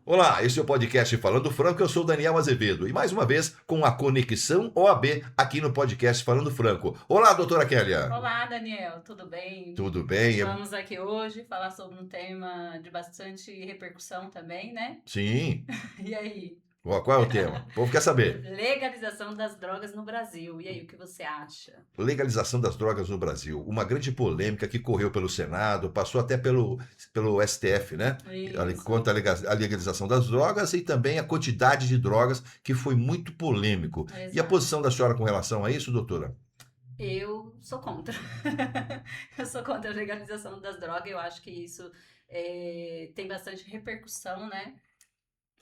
Olá, esse é o podcast Falando Franco, eu sou o Daniel Azevedo e mais uma vez com a Conexão OAB aqui no podcast Falando Franco. Olá, doutora Kélia. Olá, Daniel, tudo bem? Tudo bem? Vamos aqui hoje falar sobre um tema de bastante repercussão também, né? Sim. E aí? Qual é o tema? O povo quer saber. Legalização das drogas no Brasil. E aí, o que você acha? Legalização das drogas no Brasil. Uma grande polêmica que correu pelo Senado, passou até pelo STF, né? Quanto Isso, à legalização das drogas e também a quantidade de drogas, que foi muito polêmico. E a exato. posição da senhora com relação a isso, doutora? Eu sou contra. Eu sou contra a legalização das drogas. Eu acho que isso tem bastante repercussão, né?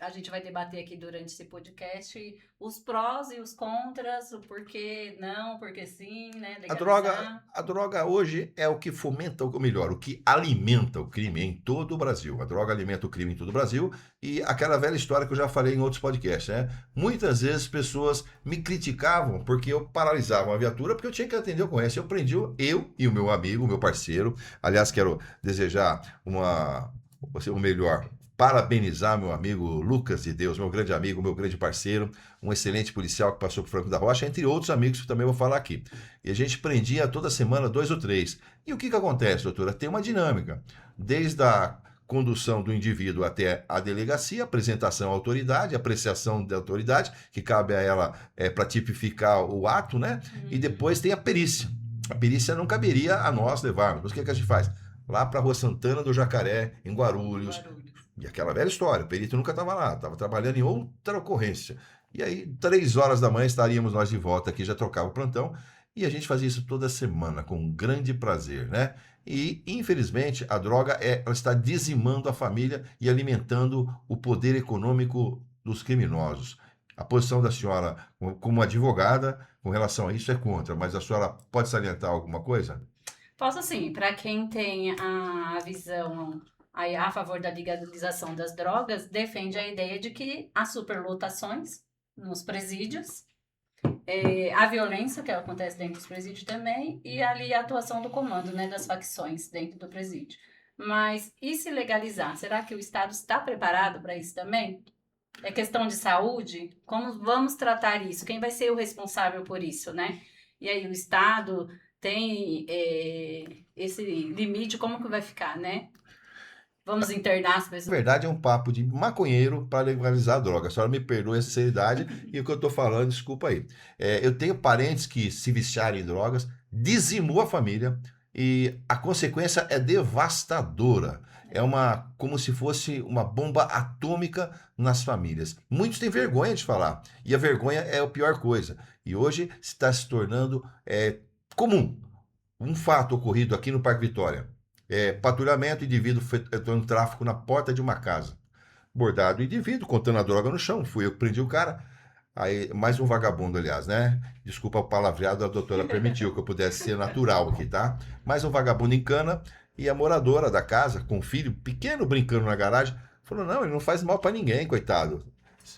A gente vai debater aqui durante esse podcast os prós e os contras, o porquê não, porquê sim, né? A droga, Legalizar. a droga hoje é o que fomenta, ou melhor, o que alimenta o crime em todo o Brasil. A droga alimenta o crime em todo o Brasil e aquela velha história que eu já falei em outros podcasts, né? Muitas vezes pessoas me criticavam porque eu paralisava uma viatura porque eu tinha que atender a ocorrência. Eu prendi eu e o meu amigo, o meu parceiro. Aliás, quero desejar o melhor, parabenizar meu amigo Lucas de Deus, meu grande amigo, meu grande parceiro, um excelente policial que passou por Franco da Rocha, entre outros amigos que também vou falar aqui. E a gente prendia toda semana 2 ou 3. E o que acontece, doutora? Tem uma dinâmica. Desde a condução do indivíduo até a delegacia, apresentação à autoridade, apreciação da autoridade, que cabe a ela para tipificar o ato, né? E depois tem a perícia. A perícia não caberia a nós levarmos. Mas o que a gente faz? Lá para a Rua Santana do Jacaré, em Guarulhos. Guarulhos. E aquela velha história, o perito nunca estava lá, estava trabalhando em outra ocorrência. E aí, 3 horas da manhã, estaríamos nós de volta aqui, já trocava o plantão, e a gente fazia isso toda semana, com grande prazer, né? E, infelizmente, a droga ela está dizimando a família e alimentando o poder econômico dos criminosos. A posição da senhora, como advogada, com relação a isso é contra, mas a senhora pode salientar alguma coisa? Posso sim, para quem tem a visão aí a favor da legalização das drogas, defende a ideia de que há superlotações nos presídios, a violência que acontece dentro dos presídios também, e ali a atuação do comando, né, das facções dentro do presídio. Mas e se legalizar? Será que o Estado está preparado para isso também? É questão de saúde? Como vamos tratar isso? Quem vai ser o responsável por isso, né? E aí o Estado tem esse limite, como que vai ficar, né? Vamos internar as Na pessoas. verdade, é um papo de maconheiro para legalizar a droga. A senhora me perdoe a sinceridade e o que eu estou falando, desculpa aí. Eu tenho parentes que se viciarem em drogas, dizimou a família e a consequência é devastadora. É como se fosse uma bomba atômica nas famílias. Muitos têm vergonha de falar e a vergonha é a pior coisa. E hoje está se tornando comum. Um fato ocorrido aqui no Parque Vitória. Patrulhamento, indivíduo efetuando tráfico na porta de uma casa. Bordado o indivíduo, contando a droga no chão. Fui eu que prendi o cara. Aí, mais um vagabundo, aliás, né? Desculpa o palavreado, a doutora permitiu que eu pudesse ser natural aqui, tá? Mais um vagabundo em cana e a moradora da casa, com o filho pequeno brincando na garagem, falou: não, ele não faz mal para ninguém, coitado.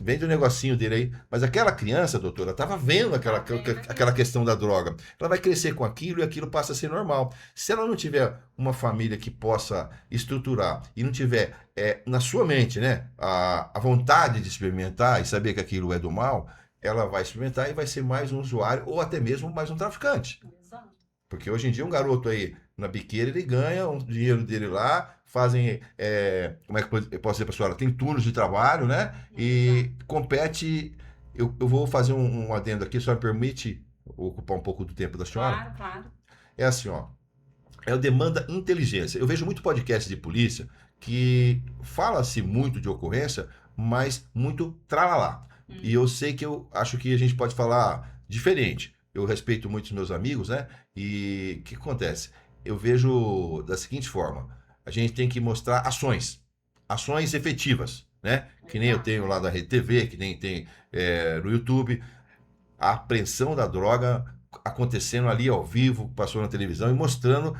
Vende o negocinho dele aí. Mas aquela criança, doutora, estava vendo aquela questão da droga. Ela vai crescer com aquilo e aquilo passa a ser normal. Se ela não tiver uma família que possa estruturar e não tiver na sua mente, né, a vontade de experimentar e saber que aquilo é do mal, ela vai experimentar e vai ser mais um usuário ou até mesmo mais um traficante. Exato. Porque hoje em dia um garoto aí na biqueira, ele ganha o dinheiro dele lá, fazem, como é que eu posso dizer para a senhora, tem turnos de trabalho, né? E compete, eu vou fazer um adendo aqui, a senhora permite ocupar um pouco do tempo da senhora? Claro, claro. É assim, ó, demanda inteligência. Eu vejo muito podcast de polícia que fala-se muito de ocorrência, mas muito tralalá. E eu sei que eu acho que a gente pode falar diferente. Eu respeito muito os meus amigos, né? E o que acontece? Eu vejo da seguinte forma: a gente tem que mostrar ações efetivas, né? Que nem eu Exato. tenho lá na Rede TV, que nem tem no YouTube, a apreensão da droga acontecendo ali ao vivo, passou na televisão e mostrando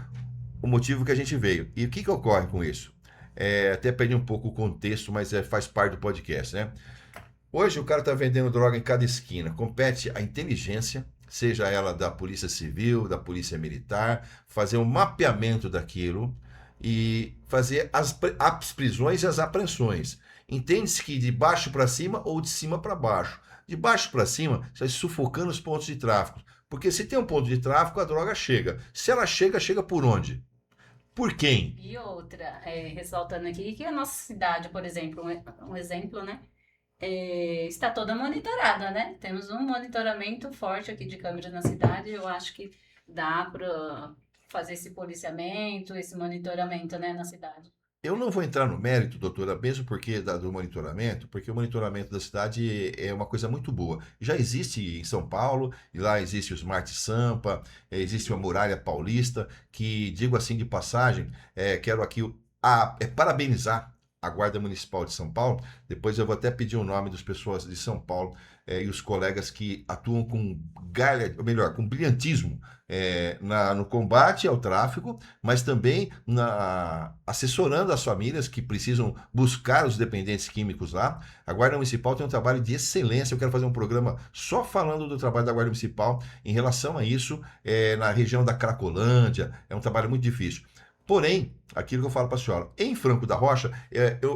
o motivo que a gente veio. E o que ocorre com isso? Até perde um pouco o contexto, mas faz parte do podcast, né? Hoje o cara está vendendo droga em cada esquina. Compete a inteligência, seja ela da Polícia Civil, da Polícia Militar, fazer um mapeamento daquilo e fazer as prisões e as apreensões. Entende-se que de baixo para cima ou de cima para baixo. De baixo para cima, você vai sufocando os pontos de tráfico. Porque se tem um ponto de tráfico, a droga chega. Se ela chega, chega por onde? Por quem? E outra, ressaltando aqui que a nossa cidade, por exemplo, um exemplo, né? Está toda monitorada, né? Temos um monitoramento forte aqui de câmeras na cidade. Eu acho que dá para fazer esse policiamento, esse monitoramento, né, na cidade. Eu não vou entrar no mérito, doutora, mesmo porque do monitoramento, porque o monitoramento da cidade é uma coisa muito boa. Já existe em São Paulo, e lá existe o Smart Sampa, existe a Muralha Paulista, que, digo assim de passagem, quero aqui parabenizar a Guarda Municipal de São Paulo. Depois eu vou até pedir o nome das pessoas de São Paulo e os colegas que atuam com galha, ou melhor, com brilhantismo no combate ao tráfico, mas também assessorando as famílias que precisam buscar os dependentes químicos lá. A Guarda Municipal tem um trabalho de excelência. Eu quero fazer um programa só falando do trabalho da Guarda Municipal em relação a isso, na região da Cracolândia. É um trabalho muito difícil. Porém, aquilo que eu falo para a senhora, em Franco da Rocha,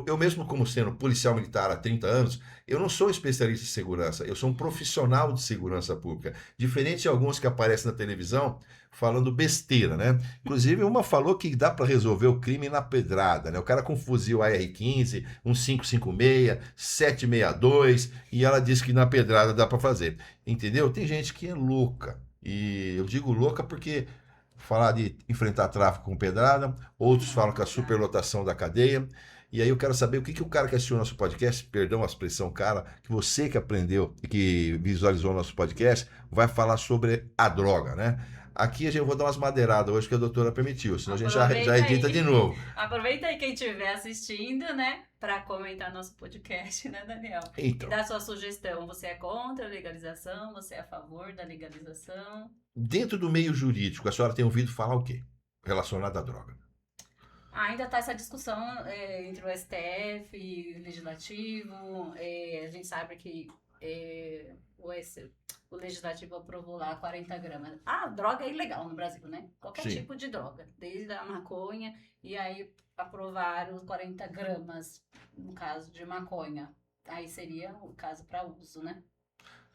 eu mesmo como sendo policial militar há 30 anos, eu não sou especialista em segurança, eu sou um profissional de segurança pública. Diferente de alguns que aparecem na televisão falando besteira, né? Inclusive, uma falou que dá para resolver o crime na pedrada, né? O cara com fuzil AR-15, um 556, 762, e ela disse que na pedrada dá para fazer. Entendeu? Tem gente que é louca. E eu digo louca porque falar de enfrentar tráfico com pedrada, outros falam com a superlotação da cadeia. E aí eu quero saber o que o cara que assistiu o nosso podcast, perdão a expressão cara, que você que aprendeu e que visualizou o nosso podcast, vai falar sobre a droga, né? Aqui eu vou dar umas madeiradas hoje que a doutora permitiu, senão a gente já edita de novo. Aproveita aí quem estiver assistindo, né, para comentar nosso podcast, né, Daniel? Então, e dar sua sugestão. Você é contra a legalização? Você é a favor da legalização? dentro do meio jurídico, a senhora tem ouvido falar o quê? Relacionado à droga. Ainda está essa discussão entre o STF e o Legislativo. A gente sabe que o Legislativo aprovou lá 40 gramas. A droga é ilegal no Brasil, né? Qualquer Sim. tipo de droga, desde a maconha, e aí aprovaram os 40 gramas no caso de maconha. Aí seria o caso para uso, né?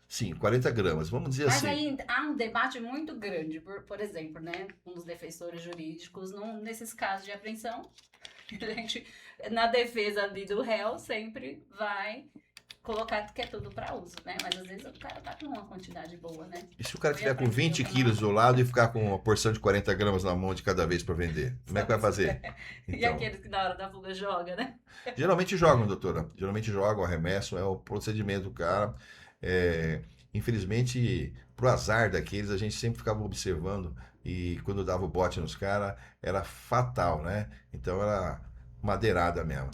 Sim, 40 gramas, vamos dizer Mas assim. aí há um debate muito grande, por exemplo, né? Um dos defensores jurídicos, nesses casos de apreensão, a gente, na defesa ali do réu, sempre vai colocar que é tudo para uso, né? Mas às vezes o cara tá com uma quantidade boa, né? E se o cara tiver com 20 quilos do lado e ficar com uma porção de 40 gramas na mão de cada vez para vender? Como é que vai fazer? E Então, aqueles que na hora da fuga joga, né? geralmente jogam, doutora. Geralmente jogam, arremessam, é o procedimento do cara. Infelizmente, pro azar daqueles, a gente sempre ficava observando e quando dava o bote nos caras, era fatal, né? Então era madeirada mesmo.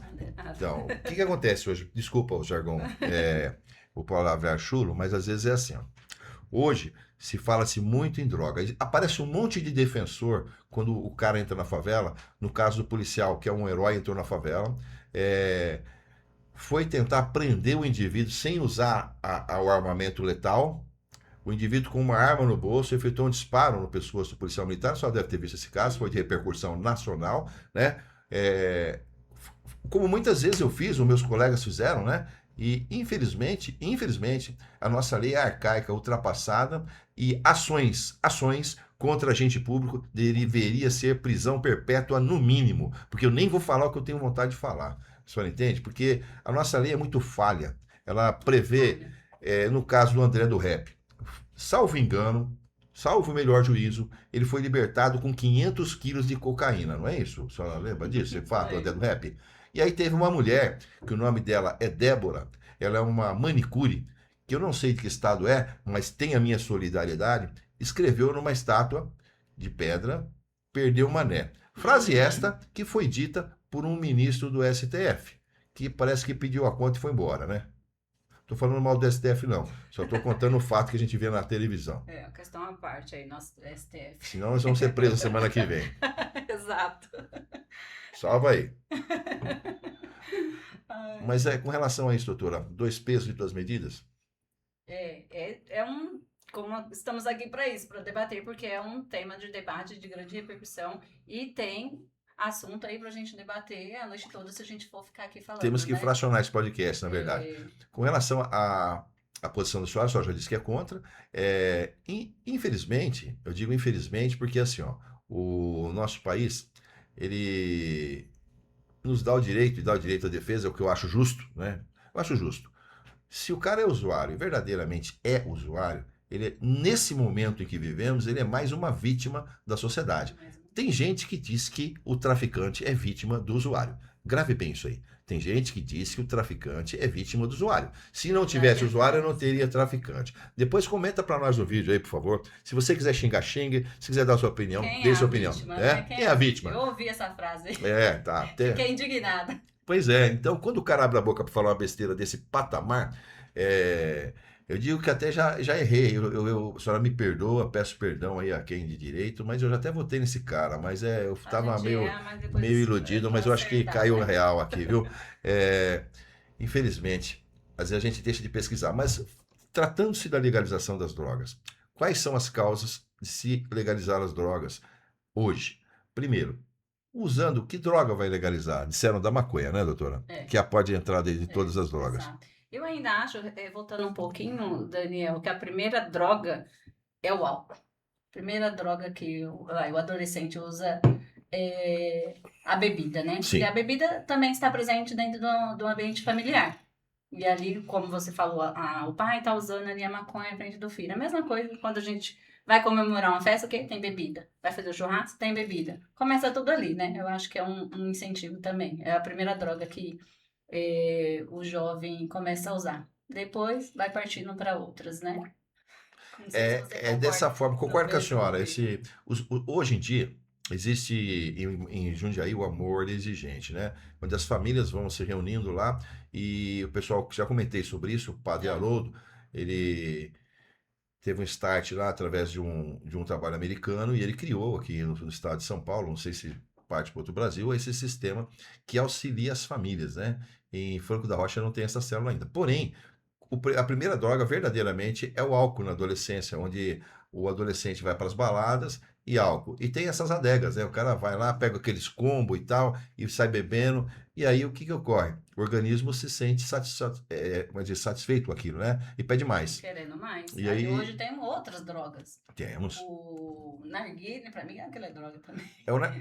Então, o que acontece hoje? Desculpa o jargão, o palavra chulo, mas às vezes é assim, ó. Hoje se fala-se muito em droga. Aparece um monte de defensor quando o cara entra na favela. No caso do policial, que é um herói, entrou na favela. Foi tentar prender o indivíduo sem usar o armamento letal. O indivíduo com uma arma no bolso efetuou um disparo no pescoço do policial militar. Só deve ter visto esse caso, foi de repercussão nacional, né? Como muitas vezes eu fiz, os meus colegas fizeram, né? E infelizmente, a nossa lei é arcaica, ultrapassada e ações contra agente público deveria ser prisão perpétua no mínimo, porque eu nem vou falar o que eu tenho vontade de falar. A senhora entende? Porque a nossa lei é muito falha. Ela prevê, no caso do André do Rap, salvo engano, salvo o melhor juízo, ele foi libertado com 500 quilos de cocaína, não é isso? A senhora lembra disso? Esse fato, André do Rap? E aí teve uma mulher, que o nome dela é Débora, ela é uma manicure, que eu não sei de que estado é, mas tem a minha solidariedade, escreveu numa estátua de pedra, perdeu o mané. Frase esta que foi dita por um ministro do STF, que parece que pediu a conta e foi embora, né? Tô falando mal do STF, não. Só tô contando o fato que a gente vê na televisão. A questão à parte aí, nosso STF. Senão nós vamos ser presos semana que vem. Exato. Salva aí. Mas com relação a isso, doutora, 2 pesos e 2 medidas? Como estamos aqui para isso, para debater, porque é um tema de debate de grande repercussão e tem assunto aí pra gente debater a noite toda se a gente for ficar aqui falando, Temos que né? fracionar esse podcast, na verdade. É, Com relação à posição do senhor, a senhora já disse que é contra. Infelizmente, eu digo infelizmente porque assim, ó, o nosso país, ele nos dá o direito, e dá o direito à defesa, o que eu acho justo, né? Eu acho justo. Se o cara é usuário, e verdadeiramente é usuário, nesse momento em que vivemos, ele é mais uma vítima da sociedade. mas- Tem gente que diz que o traficante é vítima do usuário. Grave bem isso aí. Tem gente que diz que o traficante é vítima do usuário. Se não tivesse usuário, não teria traficante. Depois comenta para nós no vídeo aí, por favor. Se você quiser xingar, xingue. Se quiser dar sua opinião, Quem dê é sua a opinião. vítima, É? né? Quem é a vítima? Eu ouvi essa frase. Tá. Fiquei indignada. Pois é, então quando o cara abre a boca para falar uma besteira desse patamar, eu digo que até já errei. A senhora me perdoa, peço perdão aí a quem de direito, mas eu já até votei nesse cara, mas eu A estava gente meio, erra, mas depois meio iludido, mas eu acho que acertar, caiu né? real aqui, viu? É, infelizmente, às vezes a gente deixa de pesquisar, mas tratando-se da legalização das drogas, quais são as causas de se legalizar as drogas hoje? Primeiro, usando, que droga vai legalizar? Disseram da maconha, né, doutora? É. Que é a porta de entrada de todas as drogas. Exato. Eu ainda acho, voltando um pouquinho, Daniel, que a primeira droga é o álcool. A primeira droga que o adolescente usa é a bebida, né? Sim. E a bebida também está presente dentro do ambiente familiar. E ali, como você falou, o pai está usando ali a maconha em frente do filho. A mesma coisa quando a gente vai comemorar uma festa, o quê? Tem bebida. Vai fazer o churrasco? Tem bebida. Começa tudo ali, né? Eu acho que é um incentivo também. É a primeira droga que o jovem começa a usar. Depois vai partindo para outras, né? Não sei se você É dessa forma, concorda concordo com a mesmo senhora. comigo. Hoje em dia, existe em Jundiaí o amor exigente, né? Onde as famílias vão se reunindo lá e o pessoal, já comentei sobre isso, o padre É. Haroldo, ele teve um start lá através de um trabalho americano e ele criou aqui no estado de São Paulo, não sei se parte para outro Brasil, esse sistema que auxilia as famílias, né? Em Franco da Rocha não tem essa célula ainda. Porém, a primeira droga verdadeiramente é o álcool na adolescência, onde o adolescente vai para as baladas e álcool. E tem essas adegas, né? O cara vai lá, pega aqueles combos e tal, e sai bebendo. E aí o que que ocorre? O organismo se sente vamos dizer, satisfeito com aquilo, né? E pede mais. Querendo mais. E Aí aí hoje tem outras drogas. temos. O narguilé, pra mim, é aquela droga também.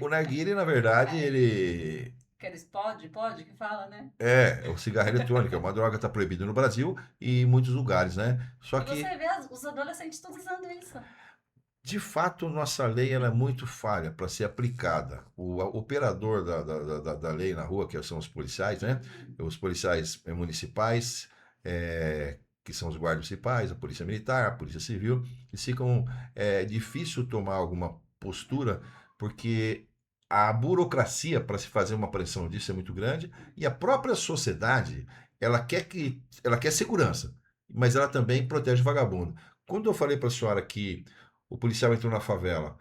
O narguilé, na verdade, ele Aqueles pode, que fala, né? o cigarro eletrônico, é uma droga que está proibida no Brasil e em muitos lugares, né? Só E que você vê os adolescentes todos usando isso. de fato, nossa lei ela é muito falha para ser aplicada. O operador da lei na rua, que são os policiais, né? Os policiais municipais, que são os guardas municipais, a polícia militar, a polícia civil, eles ficam. É difícil tomar alguma postura, porque a burocracia para se fazer uma pressão disso é muito grande e a própria sociedade ela quer segurança, mas ela também protege o vagabundo. Quando eu falei para a senhora que o policial entrou na favela.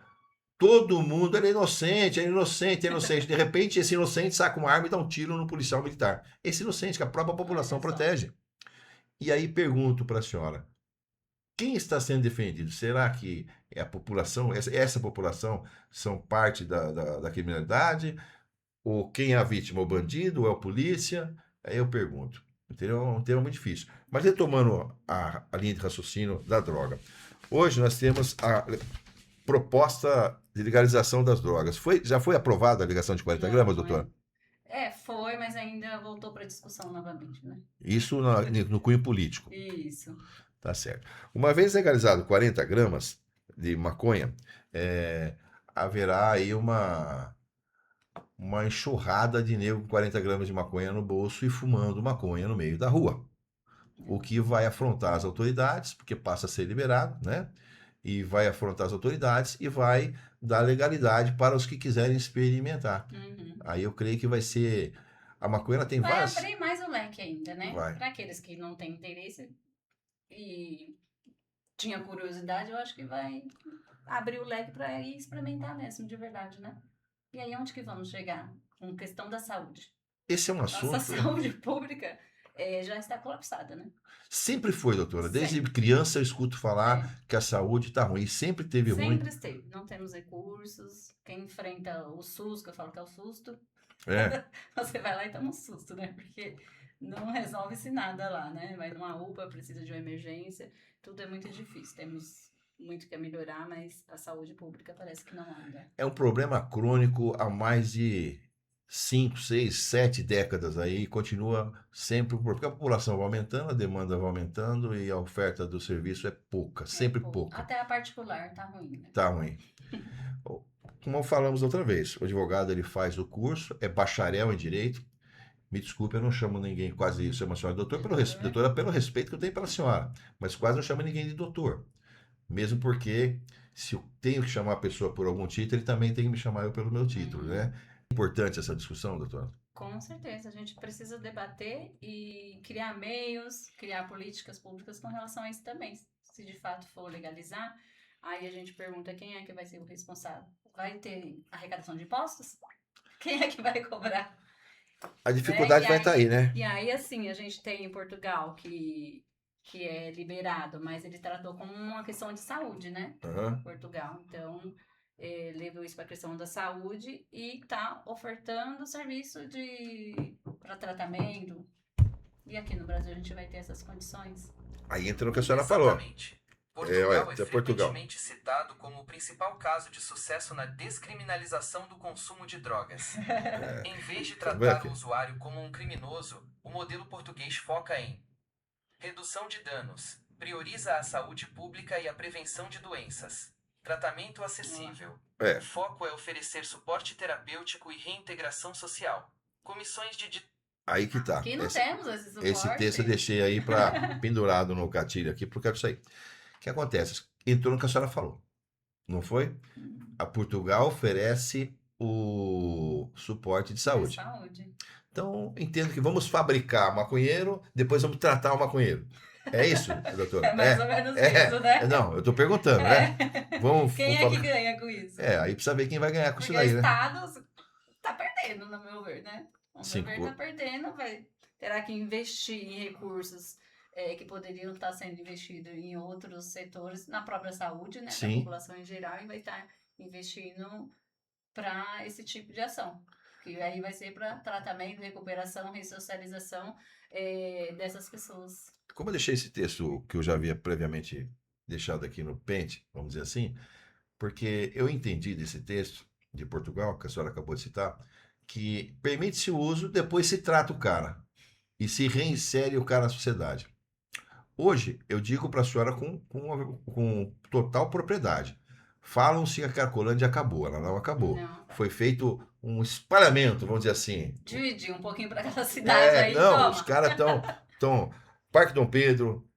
Todo mundo, ele é inocente, é inocente, é inocente. De repente, esse inocente saca uma arma e dá um tiro no policial militar. Esse inocente que a própria população Olha só. protege. E aí pergunto para a senhora, quem está sendo defendido? Será que é a população, essa população são parte da criminalidade? Ou quem é a vítima? O bandido ou é o polícia? Aí eu pergunto. Entendeu? É um tema muito difícil. Mas retomando a linha de raciocínio da droga. Hoje nós temos a proposta de legalização das drogas. Já foi aprovada a ligação de 40 gramas, doutora? Foi, mas ainda voltou para discussão novamente, né? Isso no cunho político. Isso. Tá certo. Uma vez legalizado 40 gramas de maconha, haverá aí uma enxurrada de negro com 40 gramas de maconha no bolso e fumando maconha no meio da rua. O que vai afrontar as autoridades, porque passa a ser liberado, né? E vai afrontar as autoridades e vai dar legalidade para os que quiserem experimentar. Uhum. Aí eu creio que vai ser. A maconha ela tem Vai várias. abrir mais o leque ainda, né? Vai. Para aqueles que não têm interesse e tinha curiosidade, eu acho que vai abrir o leque para ir experimentar mesmo, de verdade, né? E aí onde que vamos chegar? Com questão da saúde. Esse é um assunto. Nossa saúde pública já está colapsada, né? Sempre foi, doutora. Desde Sempre. criança eu escuto É. falar que a saúde está ruim. E sempre teve ruim. Sempre esteve. Não temos recursos. Quem enfrenta o SUS, que eu falo que é o susto, É. você vai lá e toma um susto, né? Porque não resolve-se nada lá, né? Vai numa UPA, precisa de uma emergência, tudo é muito difícil. Temos muito que melhorar, mas a saúde pública parece que não anda. É um problema crônico há mais de 5, 6, 7 décadas aí. E continua sempre porque a população vai aumentando, a demanda vai aumentando e a oferta do serviço é pouca, sempre pouca. Até a particular tá ruim, né? Tá ruim. Como falamos outra vez, o advogado ele faz o curso, é bacharel em direito. Me desculpe, eu não chamo ninguém, quase chamo a senhora de doutor, doutora pelo respeito que eu tenho pela senhora, mas quase não chamo ninguém de doutor. Mesmo porque, se eu tenho que chamar a pessoa por algum título, ele também tem que me chamar eu pelo meu título, né? É importante essa discussão, doutora? Com certeza, a gente precisa debater e criar meios, criar políticas públicas com relação a isso também. Se de fato for legalizar, aí a gente pergunta quem é que vai ser o responsável. Vai ter arrecadação de impostos? Quem é que vai cobrar? A dificuldade vai estar aí, né? E aí, assim, a gente tem em Portugal que é liberado, mas ele tratou como uma questão de saúde, né? Uhum. Portugal. Então, levou isso para a questão da saúde e está ofertando serviço para tratamento. E aqui no Brasil a gente vai ter essas condições. Aí entra no que a senhora falou. Portugal é frequentemente citado como o principal caso de sucesso na descriminalização do consumo de drogas. Em vez de tratar o usuário como um criminoso, o modelo português foca em redução de danos, prioriza a saúde pública e a prevenção de doenças, tratamento acessível. O foco é oferecer suporte terapêutico e reintegração social. Comissões de... Aí que tá. Aqui não temos esse suporte. Esse texto eu deixei aí pendurado no gatilho aqui, porque eu quero isso aí. O que acontece? Entrou no que a senhora falou, não foi? A Portugal oferece o suporte de saúde. Então, entendo que vamos fabricar maconheiro, depois vamos tratar o maconheiro. É isso, doutor? É mais ou menos isso, né? Não, eu tô perguntando, né? Quem é que ganha com isso? Aí precisa ver quem vai ganhar com porque isso daí, né? O Estado tá perdendo, no meu ver, né? O governo tá perdendo, terá que investir em recursos que poderiam estar sendo investidos em outros setores, na própria saúde, né? Da população em geral, e vai estar investindo para esse tipo de ação. Que aí vai ser para tratamento, recuperação, ressocialização dessas pessoas. Como eu deixei esse texto que eu já havia previamente deixado aqui no pente, vamos dizer assim, porque eu entendi desse texto de Portugal, que a senhora acabou de citar, que permite-se o uso, depois se trata o cara e se reinsere o cara na sociedade. Hoje, eu digo para a senhora com total propriedade. Falam-se que a Cracolândia acabou, ela não acabou. Não. Foi feito um espalhamento, vamos dizer assim. Dividir um pouquinho para aquela cidade aí. Não, toma. Os caras estão Parque Dom Pedro,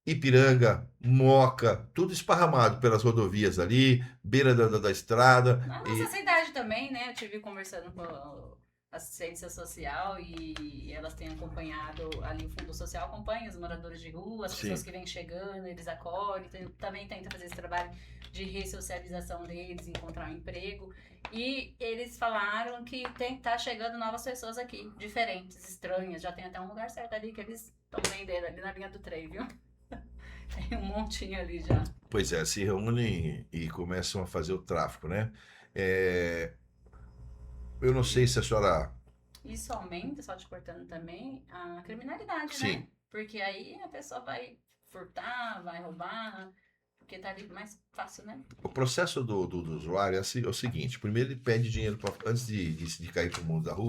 Ipiranga, Moca, tudo esparramado pelas rodovias ali, beira da estrada. Na nossa cidade também, né? Eu estive conversando com a assistência social e elas têm acompanhado ali o Fundo Social, acompanha os moradores de rua, as pessoas que vêm chegando, eles acolhem, também tenta fazer esse trabalho de ressocialização deles, encontrar um emprego. E eles falaram que tá chegando novas pessoas aqui, diferentes, estranhas. Já tem até um lugar certo ali que eles estão vendendo ali na linha do trem, viu? Tem um montinho ali já. Pois é, se reúnem e começam a fazer o tráfico, né? Eu não sei se a senhora... Isso aumenta, só te cortando também, a criminalidade, Sim. né? Porque aí a pessoa vai furtar, vai roubar, porque tá ali mais fácil, né? O processo do usuário é o seguinte: primeiro ele pede dinheiro, antes de cair pro mundo da rua,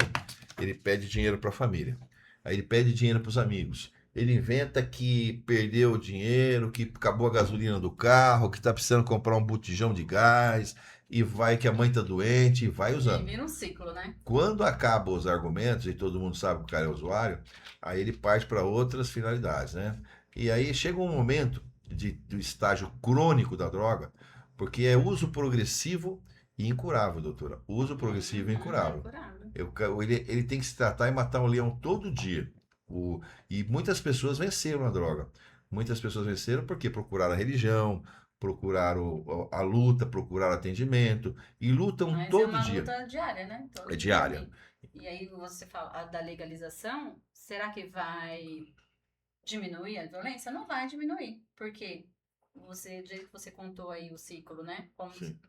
ele pede dinheiro para a família. Aí ele pede dinheiro para os amigos. Ele inventa que perdeu o dinheiro, que acabou a gasolina do carro, que está precisando comprar um botijão de gás, e vai que a mãe está doente, e vai usando. E vira um ciclo, né? Quando acabam os argumentos, e todo mundo sabe que o cara é usuário, aí ele parte para outras finalidades, né? E aí chega um momento do estágio crônico da droga, porque é uso progressivo e incurável, doutora. Uso progressivo e incurável. Ele tem que se tratar e matar um leão todo dia. E muitas pessoas venceram a droga. Muitas pessoas venceram porque procuraram a religião, procuraram a luta, procuraram atendimento e lutam todo dia. É uma luta diária, né? É diária. E aí você fala da legalização, será que vai diminuir a violência? Não vai diminuir, porque você, do jeito que você contou aí o ciclo, né?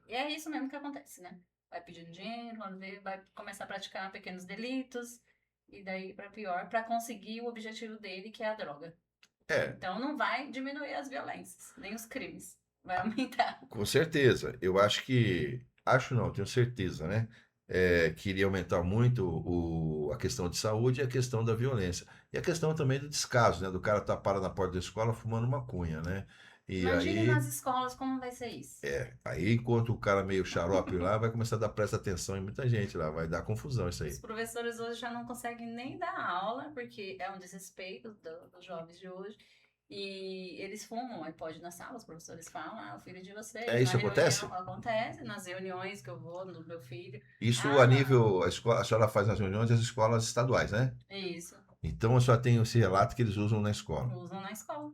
E é isso mesmo que acontece, né? Vai pedindo dinheiro, quando vê, vai começar a praticar pequenos delitos, e daí para pior, para conseguir o objetivo dele, que é a droga. Então não vai diminuir as violências, nem os crimes. Vai aumentar. Com certeza. Eu acho que. Acho não, tenho certeza, né? Que iria aumentar muito a questão de saúde e a questão da violência. E a questão também do descaso, né? Do cara estar parado na porta da escola fumando maconha, né? E Imagine nas aí. escolas como vai ser isso. Aí enquanto o cara meio xarope lá, vai começar a dar presta atenção em muita gente lá, vai dar confusão isso aí. Os professores hoje já não conseguem nem dar aula, porque é um desrespeito dos jovens de hoje. E eles fumam iPod na sala, os professores falam, o filho de vocês. Isso acontece? Acontece nas reuniões que eu vou do meu filho. Isso a nível, a senhora faz nas reuniões das escolas estaduais, né? Isso. Então a senhora tem esse relato que eles usam na escola. Usam na escola.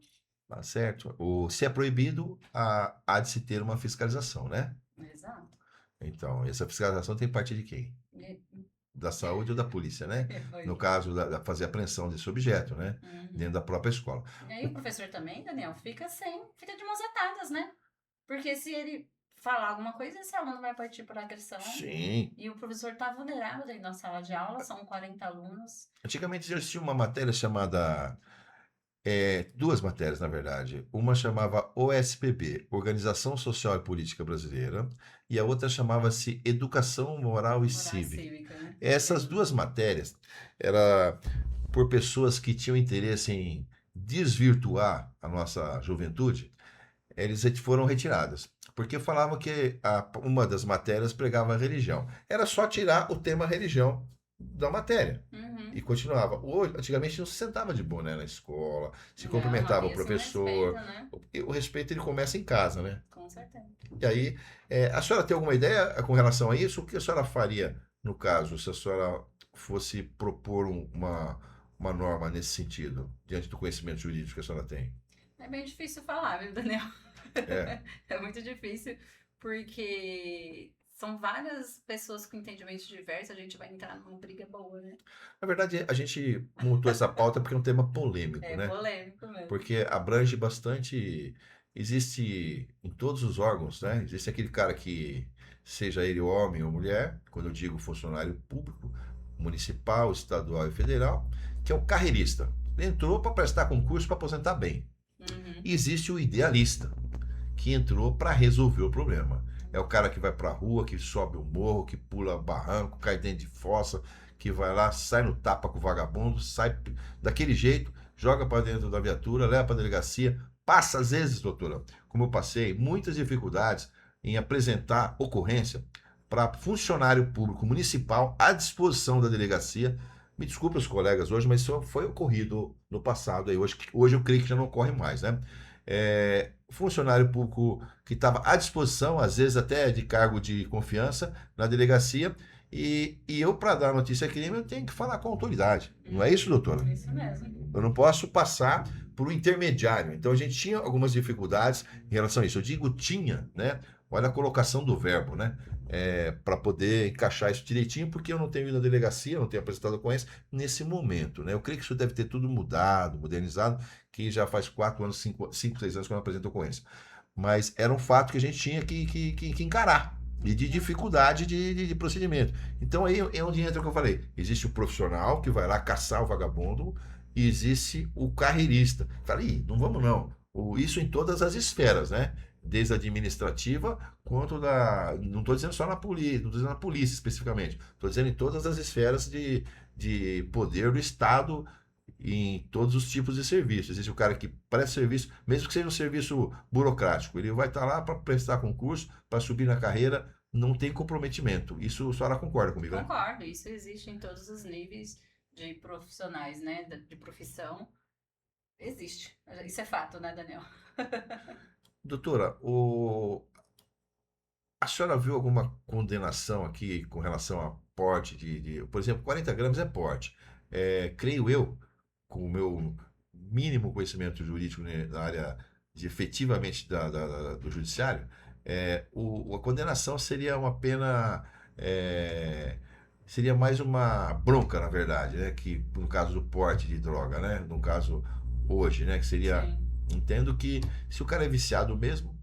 Tá certo. Se é proibido, há de se ter uma fiscalização, né? Exato. Então, essa fiscalização tem parte de quem? Da saúde ou da polícia, né? No caso, fazer apreensão desse objeto, né? Dentro da própria escola. E aí o professor também, Daniel, fica de mãos atadas, né? Porque se ele falar alguma coisa, esse aluno vai partir por agressão. Sim. E o professor está vulnerável dentro da sala de aula, são 40 alunos. Antigamente existia uma matéria chamada... duas matérias, na verdade. Uma chamava OSPB, Organização Social e Política Brasileira, e a outra chamava-se Educação Moral e Cívica. Né? Essas duas matérias eram por pessoas que tinham interesse em desvirtuar a nossa juventude, eles foram retiradas. Porque falavam que uma das matérias pregava a religião. Era só tirar o tema religião da matéria. E continuava. Hoje, antigamente não se sentava de boné na escola, se cumprimentava o professor. O respeito ele começa em casa, né? Com certeza. E aí, a senhora tem alguma ideia com relação a isso? O que a senhora faria, no caso, se a senhora fosse propor uma norma nesse sentido, diante do conhecimento jurídico que a senhora tem? É bem difícil falar, viu, Daniel? É muito difícil, porque são várias pessoas com entendimentos diversos, a gente vai entrar numa briga boa, né? Na verdade, a gente montou essa pauta porque é um tema polêmico, né? É polêmico mesmo. Porque abrange bastante... Existe em todos os órgãos, né? Existe aquele cara que, seja ele homem ou mulher, quando eu digo funcionário público, municipal, estadual e federal, que é o carreirista. Ele entrou para prestar concurso para aposentar bem. E existe o idealista, que entrou para resolver o problema. É o cara que vai para a rua, que sobe o morro, que pula barranco, cai dentro de fossa, que vai lá, sai no tapa com o vagabundo, sai daquele jeito, joga para dentro da viatura, leva para a delegacia. Passa, às vezes, doutora, como eu passei, muitas dificuldades em apresentar ocorrência para funcionário público municipal à disposição da delegacia. Me desculpe os colegas hoje, mas isso foi ocorrido no passado. Hoje eu creio que já não ocorre mais, né? Funcionário público que estava à disposição, às vezes até de cargo de confiança, na delegacia. E eu, para dar notícia crime, eu tenho que falar com a autoridade. Não é isso, doutora? Isso mesmo. Eu não posso passar por um intermediário. Então a gente tinha algumas dificuldades em relação a isso. Eu digo tinha, né? Olha a colocação do verbo, né? Para poder encaixar isso direitinho, porque eu não tenho ido na delegacia, não tenho apresentado ocorrência nesse momento, né? Eu creio que isso deve ter tudo mudado, modernizado, que já faz 4 anos, 5, 6 anos que eu não apresento ocorrência. Mas era um fato que a gente tinha que encarar. E de dificuldade de procedimento. Então aí é onde entra o que eu falei. Existe o profissional que vai lá caçar o vagabundo e existe o carreirista. Falei, não vamos não. Isso em todas as esferas, né? Desde a administrativa quanto da... Não estou dizendo só na polícia, não estou dizendo na polícia especificamente. Estou dizendo em todas as esferas de poder do Estado em todos os tipos de serviços. Existe o cara que presta serviço, mesmo que seja um serviço burocrático, ele vai estar lá para prestar concurso, para subir na carreira, não tem comprometimento. Isso a senhora concorda comigo, né? Concordo, isso existe em todos os níveis de profissionais, né, de profissão. Existe. Isso é fato, né, Daniel? Doutora, a senhora viu alguma condenação aqui com relação a porte por exemplo, 40 gramas é porte. Creio eu, com o meu mínimo conhecimento jurídico, né, na área efetivamente do judiciário, a condenação seria uma pena seria mais uma bronca, na verdade, né? Que no caso do porte de droga, né? No caso hoje, né? Que seria. Sim. Entendo que se o cara é viciado mesmo,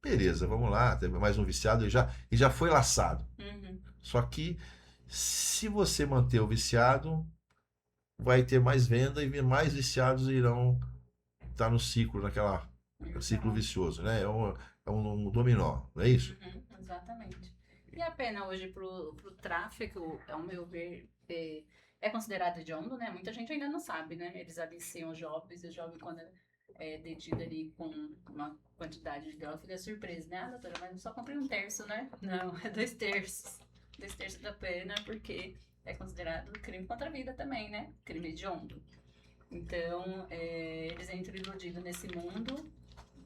beleza, vamos lá, teve mais um viciado e já foi laçado. Uhum. Só que se você manter o viciado, vai ter mais venda e mais viciados irão estar no ciclo, naquela ciclo vicioso, né? É um dominó, não é isso? Uhum, exatamente. E a pena hoje pro tráfico, ao meu ver, é considerado hediondo, né? Muita gente ainda não sabe, né? Eles aliciam os jovens, e o jovem quando é detido ali com uma quantidade de droga, fica surpreso, né? Ah, doutora, mas eu só comprei 1/3, né? Não, é 2/3. 2/3 da pena, porque é considerado crime contra a vida também, né? Crime hediondo. Então, eles entram iludidos nesse mundo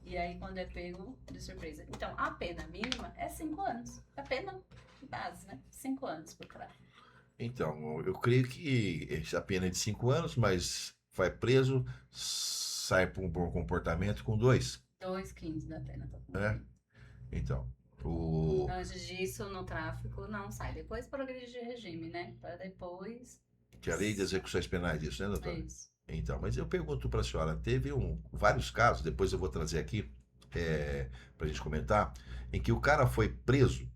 e aí quando é pego de surpresa. Então, a pena mínima é 5 anos. A pena base, né? 5 anos por tráfico. Então, eu creio que a pena é de 5 anos, mas vai preso, sai por um bom comportamento com 2, 2/15 da pena. né? Então, Antes disso, no tráfico, não sai. Depois progride de regime, né? Para depois... que a lei de execuções penais disso, né, É doutora? isso. Então, mas eu pergunto para a senhora, teve vários casos, depois eu vou trazer aqui para a gente comentar, em que o cara foi preso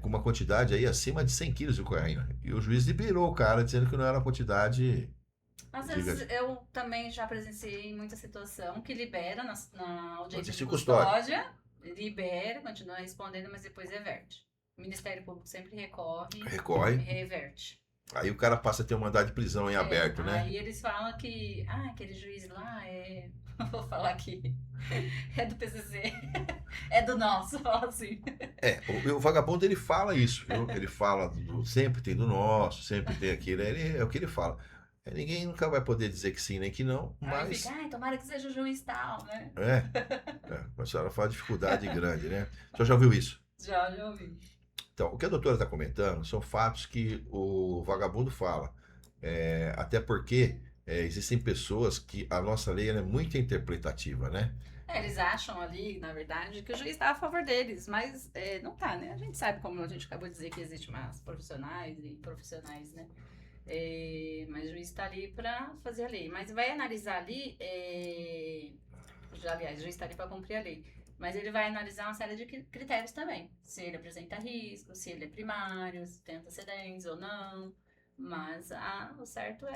com uma quantidade aí acima de 100 quilos de cocaína. E o juiz liberou o cara, dizendo que não era uma quantidade. Às Diga. vezes eu também já presenciei muita situação que libera na audiência de de custódia. custódia, libera, continua respondendo, mas depois reverte. O Ministério Público sempre recorre Recorre. e reverte. Aí o cara passa a ter um mandado de prisão em aberto, né? Aí eles falam que, aquele juiz lá vou falar aqui, é do PCC, é do nosso, fala assim. O vagabundo ele fala isso, viu? Ele fala sempre tem do nosso, sempre tem aquilo, é o que ele fala. Ninguém nunca vai poder dizer que sim nem que não, Aí mas. fica, tomara que seja o juiz tal, né? A senhora fala dificuldade grande, né? A senhora já ouviu isso? Já ouvi. Então, o que a doutora está comentando são fatos que o vagabundo fala. Até porque existem pessoas que a nossa lei ela é muito interpretativa, né? Eles acham ali, na verdade, que o juiz está a favor deles, mas não tá, né? A gente sabe, como a gente acabou de dizer, que existe umas profissionais e profissionais, né? Mas o juiz está ali para fazer a lei. Mas vai analisar ali, aliás, o juiz está ali para cumprir a lei. Mas ele vai analisar uma série de critérios também. Se ele apresenta risco, se ele é primário, se tem antecedentes ou não. Mas o certo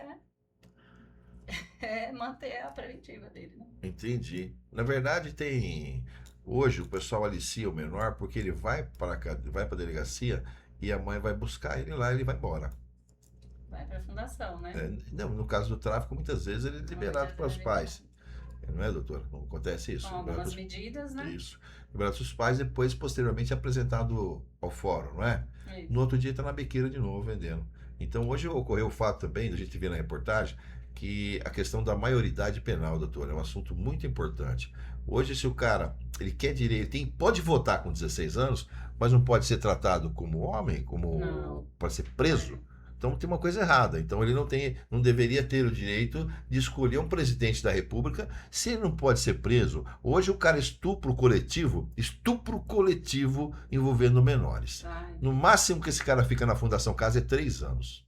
é manter a preventiva dele, né? Entendi. Na verdade, hoje o pessoal alicia o menor porque ele vai para a delegacia e a mãe vai buscar ele lá e ele vai embora. Vai para a fundação, né? Não, no caso do tráfico, muitas vezes ele é liberado para os pais. Não é, doutora? Não acontece isso? Com algumas medidas, né? Isso. Liberado para os pais, depois, posteriormente, apresentado ao fórum, não é? Isso. No outro dia está na biqueira de novo, vendendo. Então, hoje ocorreu o fato também, a gente vê na reportagem, que a questão da maioridade penal, doutora, é um assunto muito importante. Hoje, se o cara ele quer direito, pode votar com 16 anos, mas não pode ser tratado como homem, pode ser preso. Então tem uma coisa errada. Então ele não deveria ter o direito de escolher um presidente da República se ele não pode ser preso. Hoje o cara estupro coletivo envolvendo menores. No máximo que esse cara fica na Fundação Casa é 3 anos.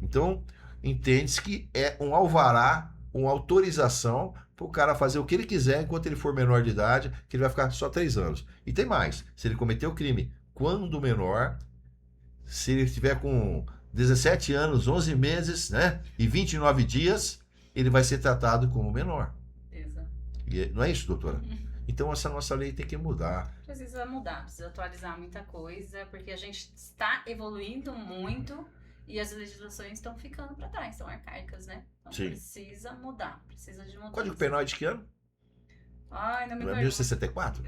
Então entende-se que é um alvará, uma autorização para o cara fazer o que ele quiser enquanto ele for menor de idade, que ele vai ficar só 3 anos. E tem mais, se ele cometeu o crime quando menor, se ele estiver com 17 anos, 11 meses, né? E 29 dias, ele vai ser tratado como menor. Exato. Não é isso, doutora? Então, essa nossa lei tem que mudar. Precisa mudar, precisa atualizar muita coisa, porque a gente está evoluindo muito e as legislações estão ficando para trás, são arcaicas, né? Então Sim. Precisa mudar, precisa de mudança. Código Penal é de que ano? Ai, não me Não é pergunte. 1064?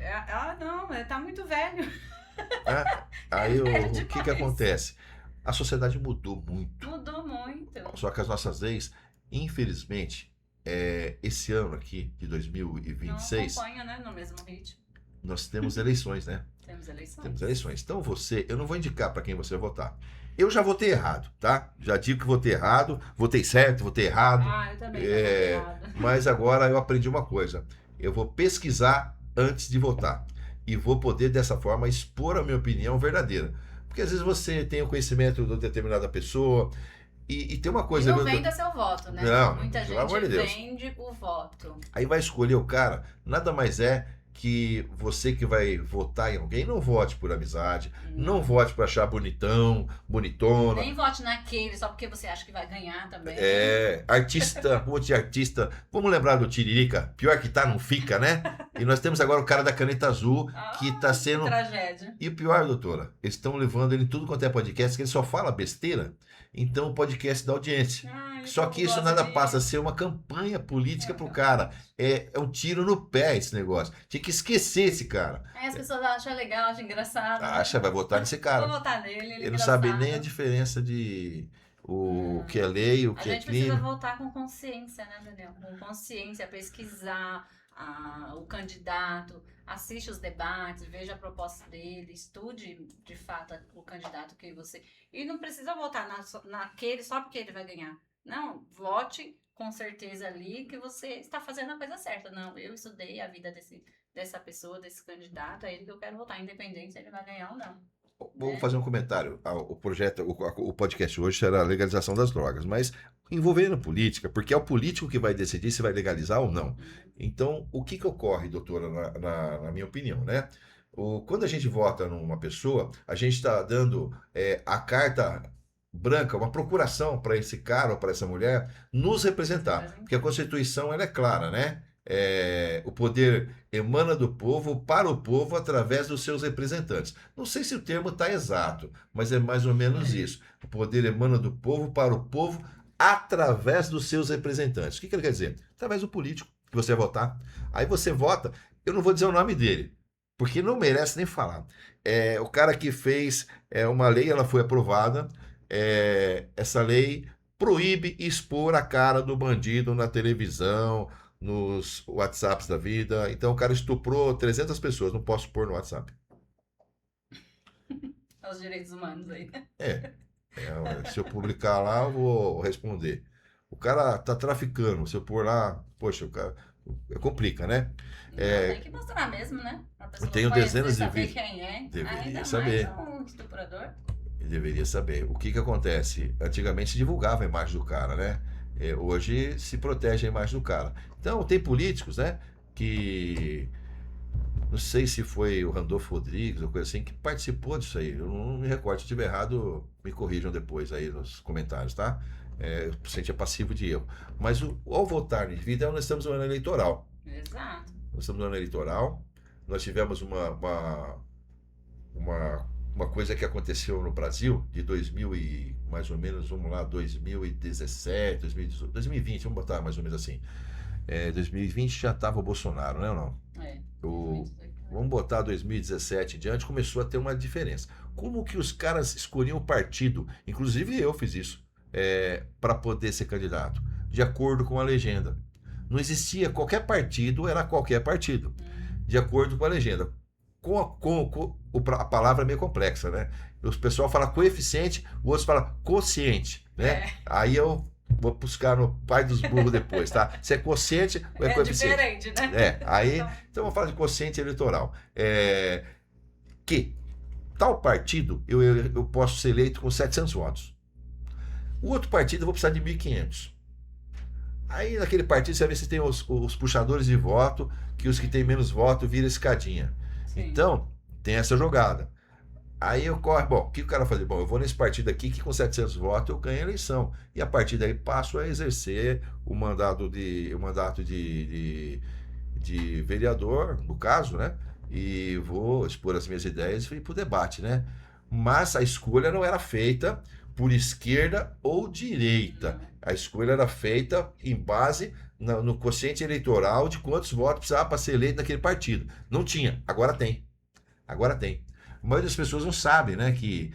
Não, tá muito velho. Aí o que acontece? A sociedade mudou muito. Mudou muito. Só que as nossas leis, infelizmente, esse ano aqui, de 2026... Não acompanha, né, no mesmo ritmo. Nós temos eleições, né? Temos eleições. Temos eleições. Então eu não vou indicar para quem você vai votar. Eu já votei errado, tá? Já digo que votei errado, votei certo, votei errado. Eu também votei errado. Mas agora eu aprendi uma coisa. Eu vou pesquisar antes de votar. E vou poder, dessa forma, expor a minha opinião verdadeira. Porque às vezes você tem o conhecimento de determinada pessoa e tem uma coisa... E não venda seu voto, né? Não, muita pelo amor de gente Deus. vende o voto. Aí vai escolher o cara, nada mais é que você que vai votar em alguém, não vote por amizade, não vote para achar bonitão, bonitona. Nem vote naquele só porque você acha que vai ganhar também. Artista, um monte de artista. Vamos lembrar do Tiririca? Pior que tá, não fica, né? E nós temos agora o cara da caneta azul, que tá sendo... Que tragédia. E o pior, doutora, eles estão levando ele em tudo quanto é podcast, que ele só fala besteira. Então o podcast dá audiência. Só que isso nada passa a ser uma campanha política pro cara. É um tiro no pé esse negócio. Tinha que esquecer esse cara. As pessoas acham legal, acham engraçado. Acha, vai votar nesse cara. Vou votar nele, ele não sabe nem a diferença de o que é lei, o que é crime. A gente precisa votar com consciência, né, Daniel? Com consciência, pesquisar o candidato, assiste os debates, veja a proposta dele, estude de fato o candidato que você... E não precisa votar naquele só porque ele vai ganhar. Não, vote com certeza ali que você está fazendo a coisa certa. Não, eu estudei a vida dessa pessoa, desse candidato, é ele que eu quero votar, independente se ele vai ganhar ou não. Vou fazer um comentário. O projeto, o podcast hoje será a legalização das drogas, mas envolvendo política, porque é o político que vai decidir se vai legalizar ou não. Então, o que ocorre, doutora, na minha opinião, né? Quando a gente vota numa pessoa, a gente está dando a carta branca, uma procuração para esse cara ou para essa mulher nos representar. Porque a Constituição ela é clara, né? O poder emana do povo para o povo através dos seus representantes. Não sei se o termo está exato, mas é mais ou menos isso. O poder emana do povo para o povo através dos seus representantes. O que ele quer dizer? Através do político que você vai votar. Aí você vota, eu não vou dizer o nome dele, porque não merece nem falar. O cara que fez uma lei, ela foi aprovada. Essa lei proíbe expor a cara do bandido na televisão, nos WhatsApps da vida. Então o cara estuprou 300 pessoas, não posso pôr no WhatsApp. Os direitos humanos aí. Se eu publicar lá, eu vou responder. O cara tá traficando, se eu pôr lá, poxa, o cara complica, né? Tem que mostrar mesmo, né? Eu tenho dezenas de vídeos. Quem é. Deveria ainda saber. Mais um estuprador. Deveria saber. O que acontece? Antigamente se divulgava a imagem do cara, né? Hoje se protege a imagem do cara. Então, tem políticos, né? Que... Não sei se foi o Randolfo Rodrigues ou coisa assim, que participou disso aí. Eu não me recordo. Se estiver errado, me corrijam depois aí nos comentários, tá? O paciente é passivo de erro. Mas ao votar em vida, nós estamos no ano eleitoral. Exato. Nós estamos no ano eleitoral. Nós tivemos uma coisa que aconteceu no Brasil de 2000 e mais ou menos, vamos lá, 2017, 2018, 2020, vamos botar mais ou menos assim. 2020 já estava o Bolsonaro, né ou não? Vamos botar 2017 em diante, começou a ter uma diferença. Como que os caras escolhiam o partido? Inclusive eu fiz isso, para poder ser candidato, de acordo com a legenda. Não existia qualquer partido, era qualquer partido, de acordo com a legenda. A palavra é meio complexa, né? O pessoal fala coeficiente, o outro fala quociente, né? Aí eu vou buscar no pai dos burros depois, tá? Se é quociente ou é coeficiente. É diferente, né? Então vamos falar de quociente eleitoral. Que tal partido eu posso ser eleito com 700 votos. O outro partido eu vou precisar de 1.500. Aí naquele partido você vai ver se tem os puxadores de voto, que os que têm menos voto viram escadinha. Sim. Então, tem essa jogada. Aí ocorre, o que o cara vai fazer? Eu vou nesse partido aqui que com 700 votos eu ganho a eleição. E a partir daí passo a exercer o mandato de vereador, no caso, né? E vou expor as minhas ideias e ir para o debate, né? Mas a escolha não era feita por esquerda ou direita. A escolha era feita em base no quociente eleitoral de quantos votos precisava para ser eleito naquele partido. Não tinha, agora tem. Agora tem. A maioria das pessoas não sabe, né, que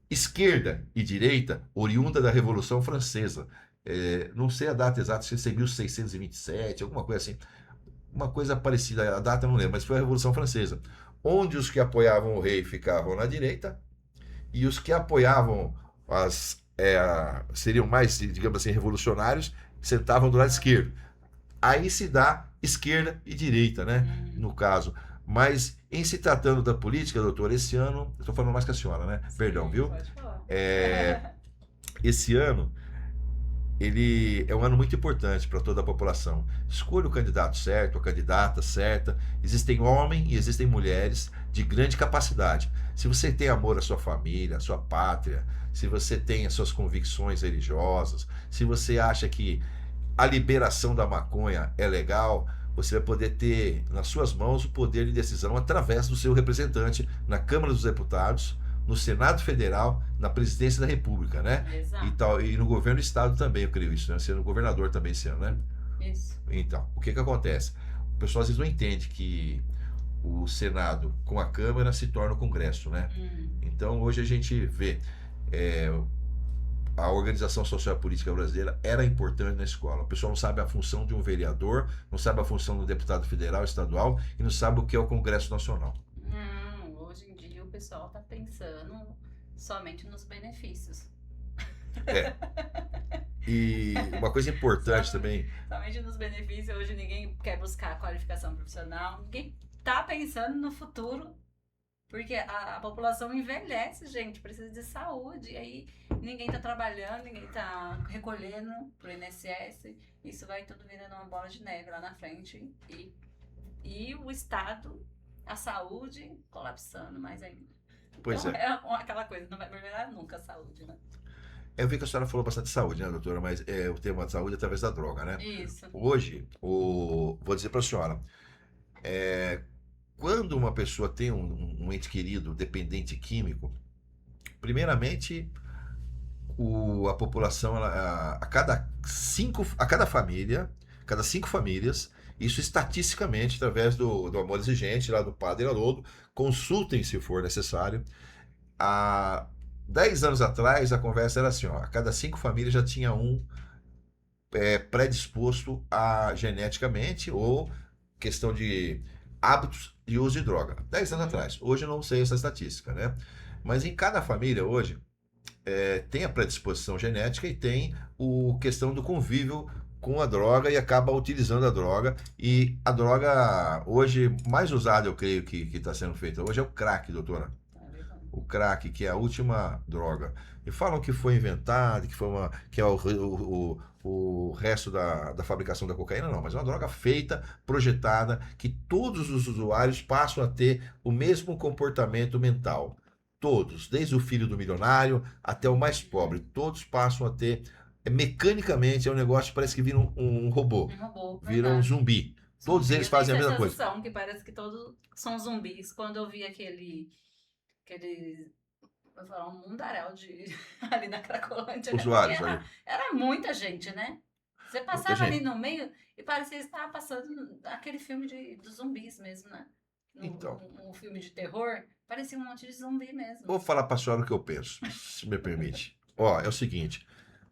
esquerda e direita, oriunda da Revolução Francesa, não sei a data exata, se é 1627, alguma coisa assim, uma coisa parecida, a data eu não lembro, mas foi a Revolução Francesa, onde os que apoiavam o rei ficavam na direita e os que apoiavam seriam mais, digamos assim, revolucionários, sentavam do lado esquerdo. Aí se dá esquerda e direita, né? No caso. Mas, em se tratando da política, doutor, esse ano, eu estou falando mais que a senhora, né? Sim, Perdão, viu? pode falar. Esse ano, ele é um ano muito importante para toda a população. Escolha o candidato certo, a candidata certa. Existem homens e existem mulheres de grande capacidade. Se você tem amor à sua família, à sua pátria, se você tem as suas convicções religiosas, se você acha que a liberação da maconha é legal, você vai poder ter nas suas mãos o poder de decisão através do seu representante na Câmara dos Deputados, no Senado Federal, na Presidência da República, né? E, Exato. tal, e no governo do Estado também, eu creio isso, né? Sendo governador também esse ano, né? Isso. Então, o que que acontece? O pessoal às vezes não entende que o Senado com a Câmara se torna o Congresso, né? Então, hoje a gente vê a organização social e política brasileira era importante na escola. O pessoal não sabe a função de um vereador, não sabe a função do deputado federal, estadual e não sabe o que é o Congresso Nacional. Não, hoje em dia o pessoal tá pensando somente nos benefícios. E uma coisa importante também. Somente nos benefícios, hoje ninguém quer buscar a qualificação profissional, ninguém tá pensando no futuro, porque a população envelhece, gente, precisa de saúde, e aí ninguém tá trabalhando, ninguém tá recolhendo pro INSS, isso vai tudo virando uma bola de neve lá na frente, e o Estado, a saúde, colapsando mais ainda. Pois Então, é. aquela coisa, não vai melhorar nunca a saúde, né? Eu vi que a senhora falou bastante de saúde, né, doutora? Mas o tema de saúde é através da droga, né? Isso. Hoje, vou dizer para a senhora, quando uma pessoa tem um ente querido dependente químico, primeiramente a população, a cada cinco famílias, isso estatisticamente, através do Amor Exigente, lá do Padre Haroldo, consultem se for necessário. Há 10 anos atrás, a conversa era assim, ó, a cada cinco famílias já tinha um predisposto a geneticamente ou questão de hábitos de uso de droga. 10 anos atrás. Hoje eu não sei essa estatística, né? Mas em cada família hoje tem a predisposição genética e tem a questão do convívio com a droga e acaba utilizando a droga. E a droga hoje mais usada, eu creio que está sendo feita hoje, é o crack, doutora. O crack, que é a última droga. E falam que foi inventado, que é o resto da fabricação da cocaína, não, mas é uma droga feita, projetada, que todos os usuários passam a ter o mesmo comportamento mental. Todos, desde o filho do milionário até o mais pobre, todos passam a ter, mecanicamente, é um negócio que parece que vira um robô, Um robô, vira um verdade. zumbi. Todos eles fazem a mesma coisa. Sensação que parece que todos são zumbis. Quando eu vi aquele vou falar, um mundaréu ali na Cracolândia. Usuários ali. Era muita gente, né? Você passava ali no meio e parecia que estava passando aquele filme dos zumbis mesmo, né? Então. Um filme de terror, parecia um monte de zumbi mesmo. Vou falar para a senhora o que eu penso, se me permite. Ó, é o seguinte,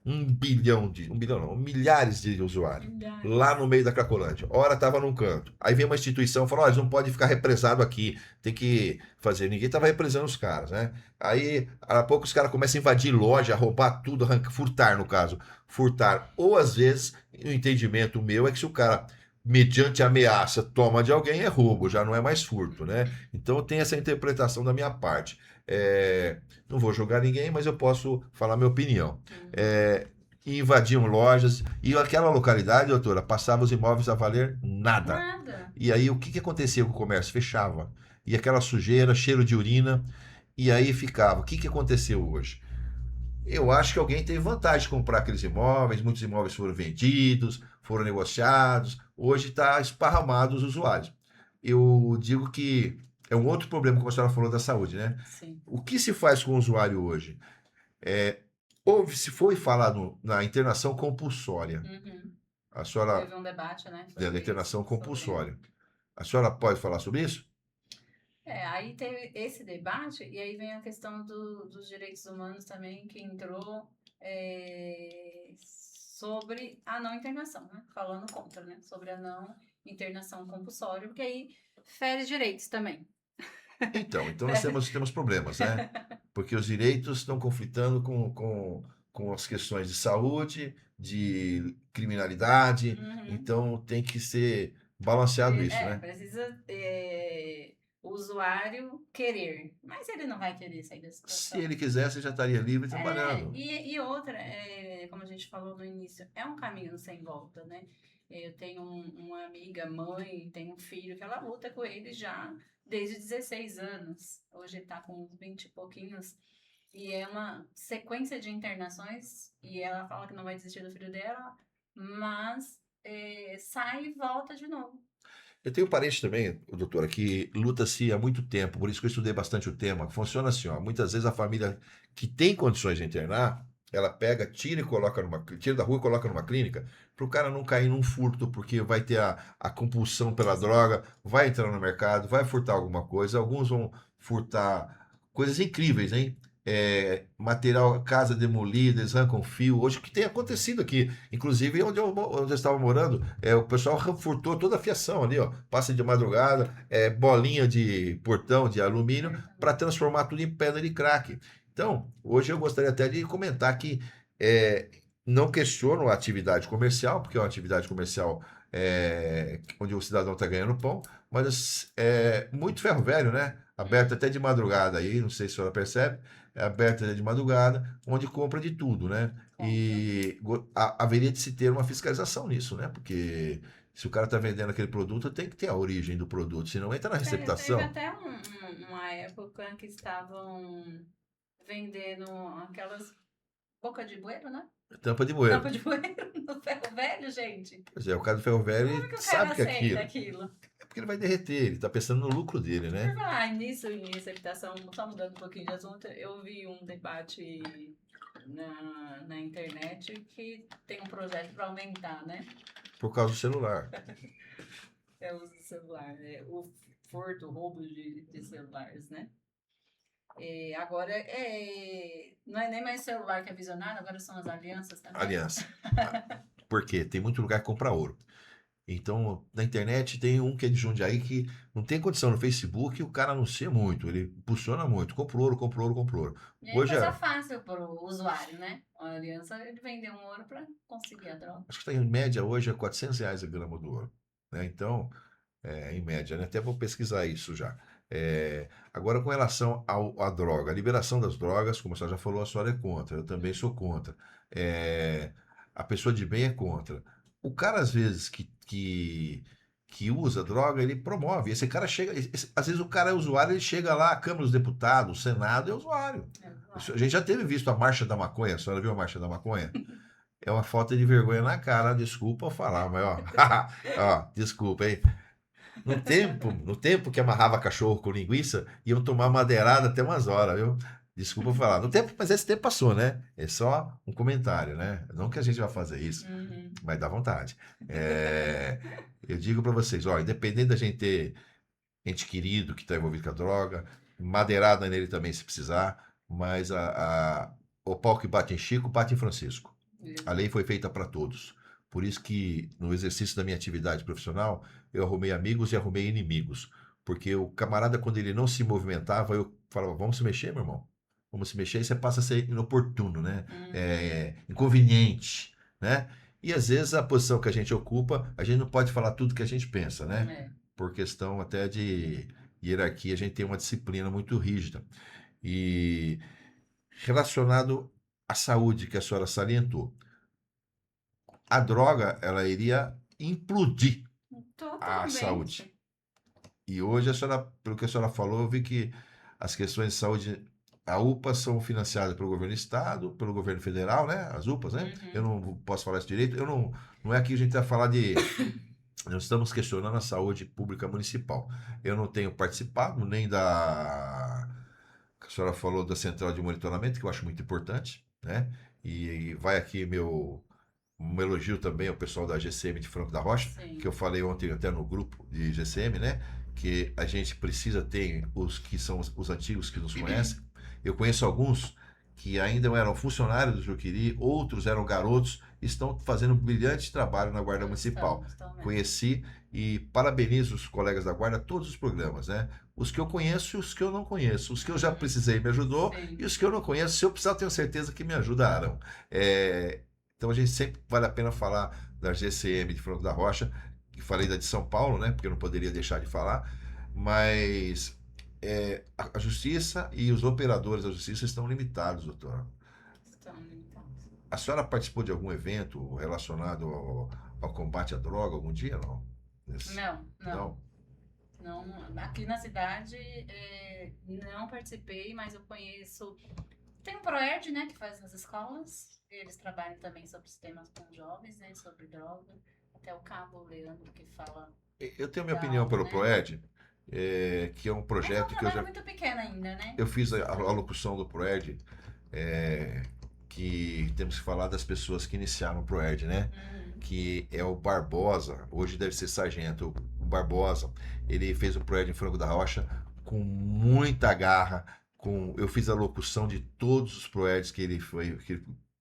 um bilhão não, milhares de usuários, lá no meio da Cracolândia. Ora estava num canto, aí vem uma instituição e fala, olha, não pode ficar represado aqui, tem que fazer, ninguém estava represando os caras, né? Aí, a pouco os caras começam a invadir loja, roubar tudo, furtar no caso, furtar. Ou às vezes, o entendimento meu é que se o cara, mediante ameaça, toma de alguém, é roubo, já não é mais furto, né? Então tem essa interpretação da minha parte. Não vou julgar ninguém, mas eu posso falar minha opinião. Invadiam lojas e aquela localidade, doutora, passava os imóveis a valer nada. E aí o que acontecia com o comércio? Fechava. E aquela sujeira, cheiro de urina, e aí ficava. O que aconteceu hoje? Eu acho que alguém teve vantagem de comprar aqueles imóveis, muitos imóveis foram vendidos, foram negociados, hoje está esparramado os usuários. Eu digo que é um outro problema, como a senhora falou, da saúde, né? Sim. O que se faz com o usuário hoje? Se foi falado na internação compulsória. A senhora... Teve um debate, né? Da internação compulsória. A senhora pode falar sobre isso? Aí teve esse debate, e aí vem a questão dos direitos humanos também, que entrou sobre a não internação, né? Falando contra, né? Sobre a não internação compulsória, porque aí fere direitos também. Então nós temos problemas, né? Porque os direitos estão conflitando com as questões de saúde, de criminalidade, então tem que ser balanceado isso, né? Precisa o usuário querer. Mas ele não vai querer sair dessa Se situação. ele quisesse, já estaria livre trabalhando. E outra, como a gente falou no início, é um caminho sem volta, né? Eu tenho uma amiga, mãe, tem um filho que ela luta com ele já desde 16 anos. Hoje ele tá com uns 20 e pouquinhos. E é uma sequência de internações. E ela fala que não vai desistir do filho dela, mas sai e volta de novo. Eu tenho um parente também, doutora, que luta-se há muito tempo, por isso que eu estudei bastante o tema. Funciona assim, ó, muitas vezes a família que tem condições de internar, ela pega, tira da rua e coloca numa clínica, para o cara não cair num furto, porque vai ter a compulsão pela droga, vai entrar no mercado, vai furtar alguma coisa, alguns vão furtar coisas incríveis, hein? Material, casa demolida, eles arrancam fio. Hoje, o que tem acontecido aqui, inclusive onde eu estava morando, o pessoal furtou toda a fiação ali, ó. Passa de madrugada, bolinha de portão de alumínio para transformar tudo em pedra de crack. Então, hoje eu gostaria até de comentar que não questiono a atividade comercial, porque é uma atividade comercial onde o cidadão está ganhando pão, mas muito ferro velho, né? Aberto até de madrugada aí, não sei se a senhora percebe, aberto até de madrugada, onde compra de tudo, né? E haveria de se ter uma fiscalização nisso, né? Porque se o cara está vendendo aquele produto, tem que ter a origem do produto, senão entra na receptação. Teve até uma época que estavam vendendo aquelas boca de bueiro, né? Tampa de bueiro. Tampa de bueiro no ferro velho, gente. Pois é, o cara do ferro velho, Como que ele sabe que é aceita aquilo. aquilo? É porque ele vai derreter, ele está pensando no lucro dele, né? Por falar nisso, em receptação, só mudando um pouquinho de assunto, eu vi um debate na internet que tem um projeto para aumentar, né? Por causa do celular. O uso do celular, o furto, o roubo de celulares, né? Agora, não é nem mais celular que é visionário, agora são as alianças também. Aliança. Por quê? Tem muito lugar que compra ouro. Então, na internet tem um que é de Jundiaí que não tem condição no Facebook, o cara anuncia muito, ele impulsiona muito, compra ouro, compra ouro, compra ouro. E aí coisa fácil para o usuário, né? A aliança, ele vendeu um ouro para conseguir a droga. Acho que está em média hoje é R$ 400 a grama do ouro. Né? Então, em média, né? Até vou pesquisar isso já. Agora, com relação à droga, a liberação das drogas, como a senhora já falou, a senhora é contra, eu também sou contra. A pessoa de bem é contra. O cara, às vezes, que usa droga, ele promove. Esse cara chega. Às vezes o cara é usuário, ele chega lá, a Câmara dos Deputados, o Senado é usuário. A gente já teve visto a Marcha da Maconha, a senhora viu a Marcha da Maconha? É uma falta de vergonha na cara, desculpa falar, mas ó, desculpa, hein? No tempo que amarrava cachorro com linguiça, iam tomar madeirada até umas horas, viu? Desculpa falar. No tempo, mas esse tempo passou, né? É só um comentário, né? Não que a gente vai fazer isso, mas dá vontade. Eu digo para vocês, ó, independente da gente ter ente querido que está envolvido com a droga, madeirada nele também se precisar, mas o pau que bate em Chico, bate em Francisco. A lei foi feita para todos. Por isso que no exercício da minha atividade profissional, eu arrumei amigos e arrumei inimigos. Porque o camarada, quando ele não se movimentava, eu falava, vamos se mexer, meu irmão? Vamos se mexer, e você passa a ser inoportuno, né? Inconveniente, né? E às vezes a posição que a gente ocupa, a gente não pode falar tudo que a gente pensa, né? Por questão até de hierarquia, a gente tem uma disciplina muito rígida. E relacionado à saúde que a senhora salientou, a droga, ela iria implodir a saúde. E hoje, pelo que a senhora falou, eu vi que as questões de saúde, a UPA são financiadas pelo governo do estado, pelo governo federal, né? As UPAs, né? Eu não posso falar isso direito. Não é aqui a gente vai falar de... Nós estamos questionando a saúde pública municipal. Eu não tenho participado nem a senhora falou da central de monitoramento, que eu acho muito importante, né? E vai aqui um elogio também ao pessoal da GCM de Franco da Rocha, sim, que eu falei ontem até no grupo de GCM, né? Que a gente precisa ter os que são os antigos que nos conhecem. Eu conheço alguns que ainda eram funcionários do Juqueri, outros eram garotos, estão fazendo um brilhante trabalho na Guarda Municipal. Conheci e parabenizo os colegas da Guarda, todos os programas, né? Os que eu conheço e os que eu não conheço. Os que eu já precisei me ajudou, sim, e os que eu não conheço, se eu precisar, tenho certeza que me ajudarão. Então a gente sempre vale a pena falar da GCM de Franco da Rocha, que falei da de São Paulo, né? Porque eu não poderia deixar de falar. Mas a justiça e os operadores da justiça estão limitados, doutora. Estão limitados. A senhora participou de algum evento relacionado ao combate à droga algum dia, não? Não. Aqui na cidade não participei, mas eu conheço. Tem o ProERD, né, que faz nas escolas. Eles trabalham também sobre os temas com jovens, né, sobre droga. Até o Cabo Leandro que fala. Eu tenho minha opinião pelo ProERD, que é um Mas é projeto um que eu trabalho muito pequeno ainda, né? Eu fiz a locução do ProERD, que temos que falar das pessoas que iniciaram o ProERD, né? Que é o Barbosa, hoje deve ser sargento, o Barbosa. Ele fez o ProERD em Franco da Rocha com muita garra. Eu fiz a locução de todos os ProERDs que ele foi,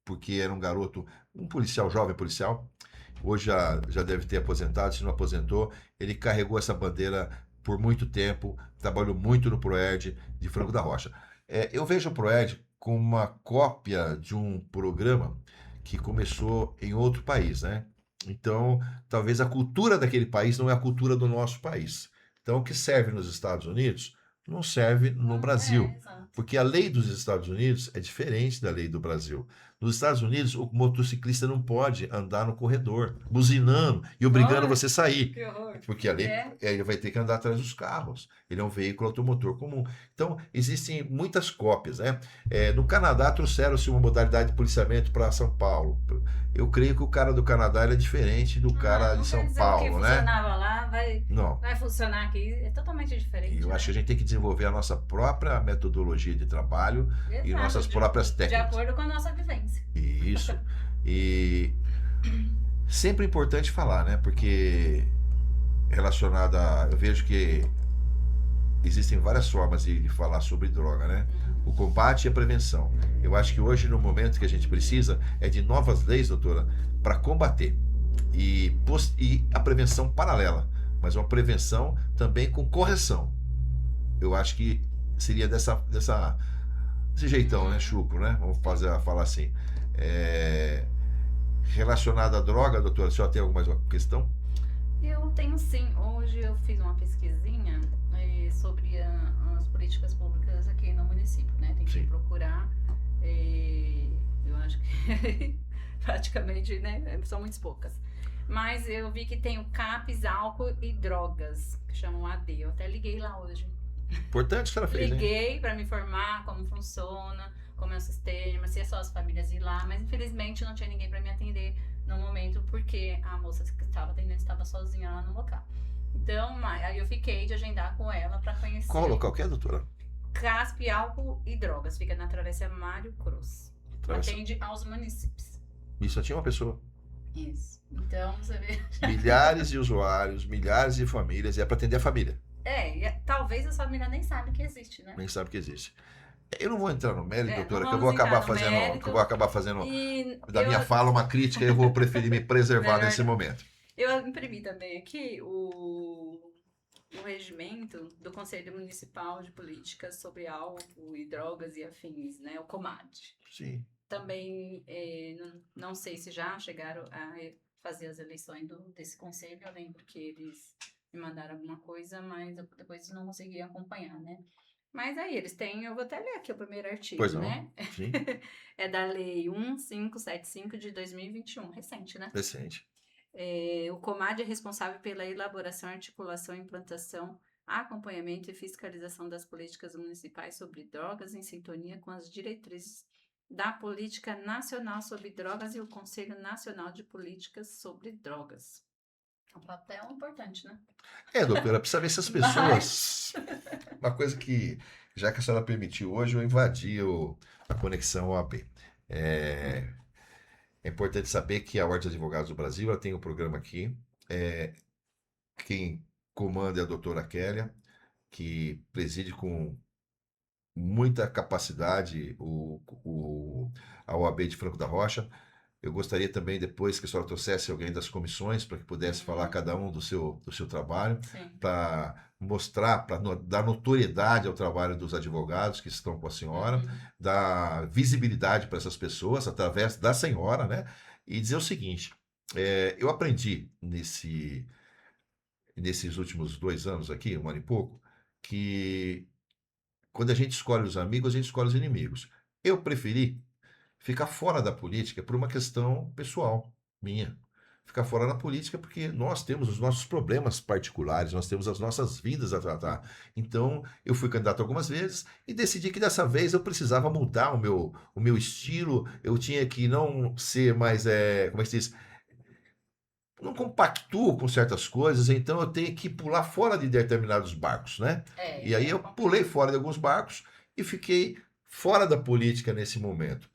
porque era um garoto, um policial, jovem policial. Hoje já deve ter aposentado, se não aposentou. Ele carregou essa bandeira por muito tempo, trabalhou muito no ProERD de Franco da Rocha. Eu vejo o ProERD como uma cópia de um programa que começou em outro país, né? Então, talvez a cultura daquele país não é a cultura do nosso país. Então, o que serve nos Estados Unidos não serve no Brasil, porque a lei dos Estados Unidos é diferente da lei do Brasil. Nos Estados Unidos, o motociclista não pode andar no corredor, buzinando e obrigando você a sair. Que horror. Porque ali ele vai ter que andar atrás dos carros. Ele é um veículo automotor comum. Então, existem muitas cópias, né? No Canadá, trouxeram-se uma modalidade de policiamento para São Paulo. Eu creio que o cara do Canadá é diferente do cara de São Paulo, o que né? funcionava lá Não. vai funcionar aqui. É totalmente diferente. Eu acho que a gente tem que desenvolver a nossa própria metodologia de trabalho e nossas próprias técnicas. De acordo com a nossa vivência. Isso. E sempre é importante falar, né? Porque eu vejo que existem várias formas de falar sobre droga, né? O combate e a prevenção. Eu acho que hoje, no momento que a gente precisa, é de novas leis, doutora, para combater. E a prevenção paralela, mas uma prevenção também com correção. Eu acho que seria desse jeitão, né, chucro, né? Vamos falar assim. Relacionado à droga, doutora, a senhora tem alguma questão? Eu tenho sim. Hoje eu fiz uma pesquisinha sobre as políticas públicas aqui no município, né? Tem que procurar. Eu acho que praticamente, né? São muito poucas. Mas eu vi que tem o CAPS, álcool e drogas, que chamam AD. Eu até liguei lá hoje. Importante que ela fez, Liguei para me informar como funciona, como é o sistema, se é só as famílias ir lá, mas infelizmente não tinha ninguém para me atender no momento, porque a moça que estava atendendo estava sozinha lá no local. Então, aí eu fiquei de agendar com ela para conhecer. Qual local que é, doutora? CASP, álcool e drogas, fica na Travessa Mário Cruz. Atende aos municípios. E só tinha uma pessoa. Isso. Então, você vê. Milhares de usuários, milhares de famílias, e é para atender a família. Talvez a família nem sabe que existe, né? Nem sabe que existe. Eu não vou entrar no mérito, doutora, que eu vou acabar fazendo da minha fala uma crítica e eu vou preferir me preservar nesse momento. Eu imprimi também aqui o regimento do Conselho Municipal de Políticas sobre Álcool e Drogas e Afins, né? O COMAD. Sim. Também, não sei se já chegaram a fazer as eleições desse conselho. Eu lembro que eles me mandaram alguma coisa, mas depois não consegui acompanhar, né? Mas aí eles têm, eu vou até ler aqui o primeiro artigo, pois não. Né? Sim. É da Lei 1575 de 2021, recente, né? Recente. O COMAD é responsável pela elaboração, articulação, implantação, acompanhamento e fiscalização das políticas municipais sobre drogas em sintonia com as diretrizes da Política Nacional sobre Drogas e o Conselho Nacional de Políticas sobre Drogas. É um papel importante, né? Doutora, precisa ver se as pessoas... Uma coisa que, já que a senhora permitiu hoje, eu invadi a conexão OAB. É importante saber que a Ordem dos Advogados do Brasil ela tem um programa aqui. Quem comanda é a doutora Kélia, que preside com muita capacidade a OAB de Franco da Rocha. Eu gostaria também, depois, que a senhora trouxesse alguém das comissões, para que pudesse falar cada um do seu trabalho, para mostrar, para dar notoriedade ao trabalho dos advogados que estão com a senhora, dar visibilidade para essas pessoas através da senhora, né? E dizer o seguinte, eu aprendi nesses últimos 2 anos aqui, 1 ano e pouco, que quando a gente escolhe os amigos, a gente escolhe os inimigos. Eu preferi ficar fora da política por uma questão pessoal minha. Ficar fora da política porque nós temos os nossos problemas particulares, nós temos as nossas vidas a tratar. Então, eu fui candidato algumas vezes e decidi que dessa vez eu precisava mudar o meu estilo, eu tinha que não ser mais, como é que se diz? Não compactuo com certas coisas, então eu tenho que pular fora de determinados barcos, né? E aí eu pulei fora de alguns barcos e fiquei fora da política nesse momento.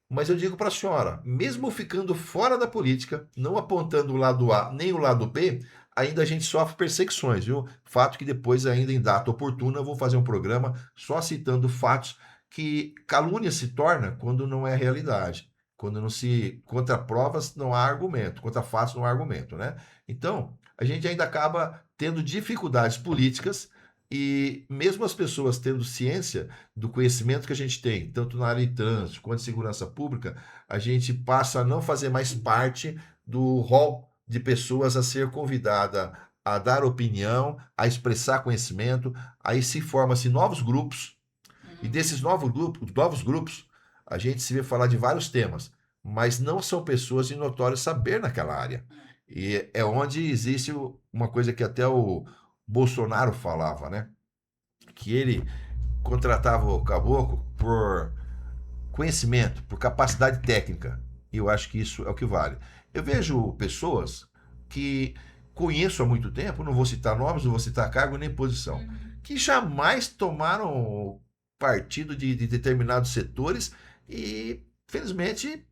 Mas eu digo para a senhora, mesmo ficando fora da política, não apontando o lado A nem o lado B, ainda a gente sofre perseguições, viu? Fato que depois, ainda em data oportuna, eu vou fazer um programa só citando fatos que calúnia se torna quando não é realidade. Quando não se. Contra provas não há argumento, contra fatos não há argumento, né? Então, a gente ainda acaba tendo dificuldades políticas e mesmo as pessoas tendo ciência do conhecimento que a gente tem, tanto na área de trânsito quanto de segurança pública, a gente passa a não fazer mais parte do rol de pessoas a ser convidada a dar opinião, a expressar conhecimento, aí se formam-se novos grupos, e desses novos grupos, a gente se vê falar de vários temas, mas não são pessoas de notório saber naquela área. E é onde existe uma coisa que até o Bolsonaro falava, né? Que ele contratava o caboclo por conhecimento, por capacidade técnica. E eu acho que isso é o que vale. Eu vejo pessoas que conheço há muito tempo, não vou citar nomes, não vou citar cargo nem posição, que jamais tomaram partido de determinados setores e, felizmente,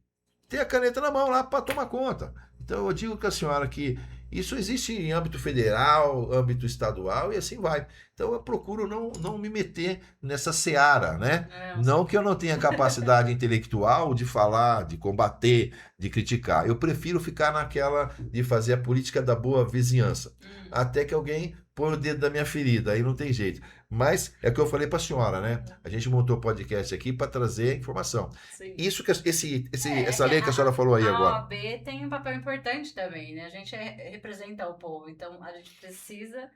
tem a caneta na mão lá para tomar conta. Então eu digo com a senhora que isso existe em âmbito federal, âmbito estadual e assim vai. Então eu procuro não me meter nessa seara, né? Não que eu não tenha capacidade intelectual de falar, de combater, de criticar. Eu prefiro ficar naquela de fazer a política da boa vizinhança. Até que alguém põe o dedo da minha ferida, aí não tem jeito. Mas é o que eu falei para a senhora, né? A gente montou o podcast aqui para trazer informação. Sim. Isso que essa lei que a senhora falou aí agora. A OAB tem um papel importante também, né? A gente representa o povo, então a gente precisa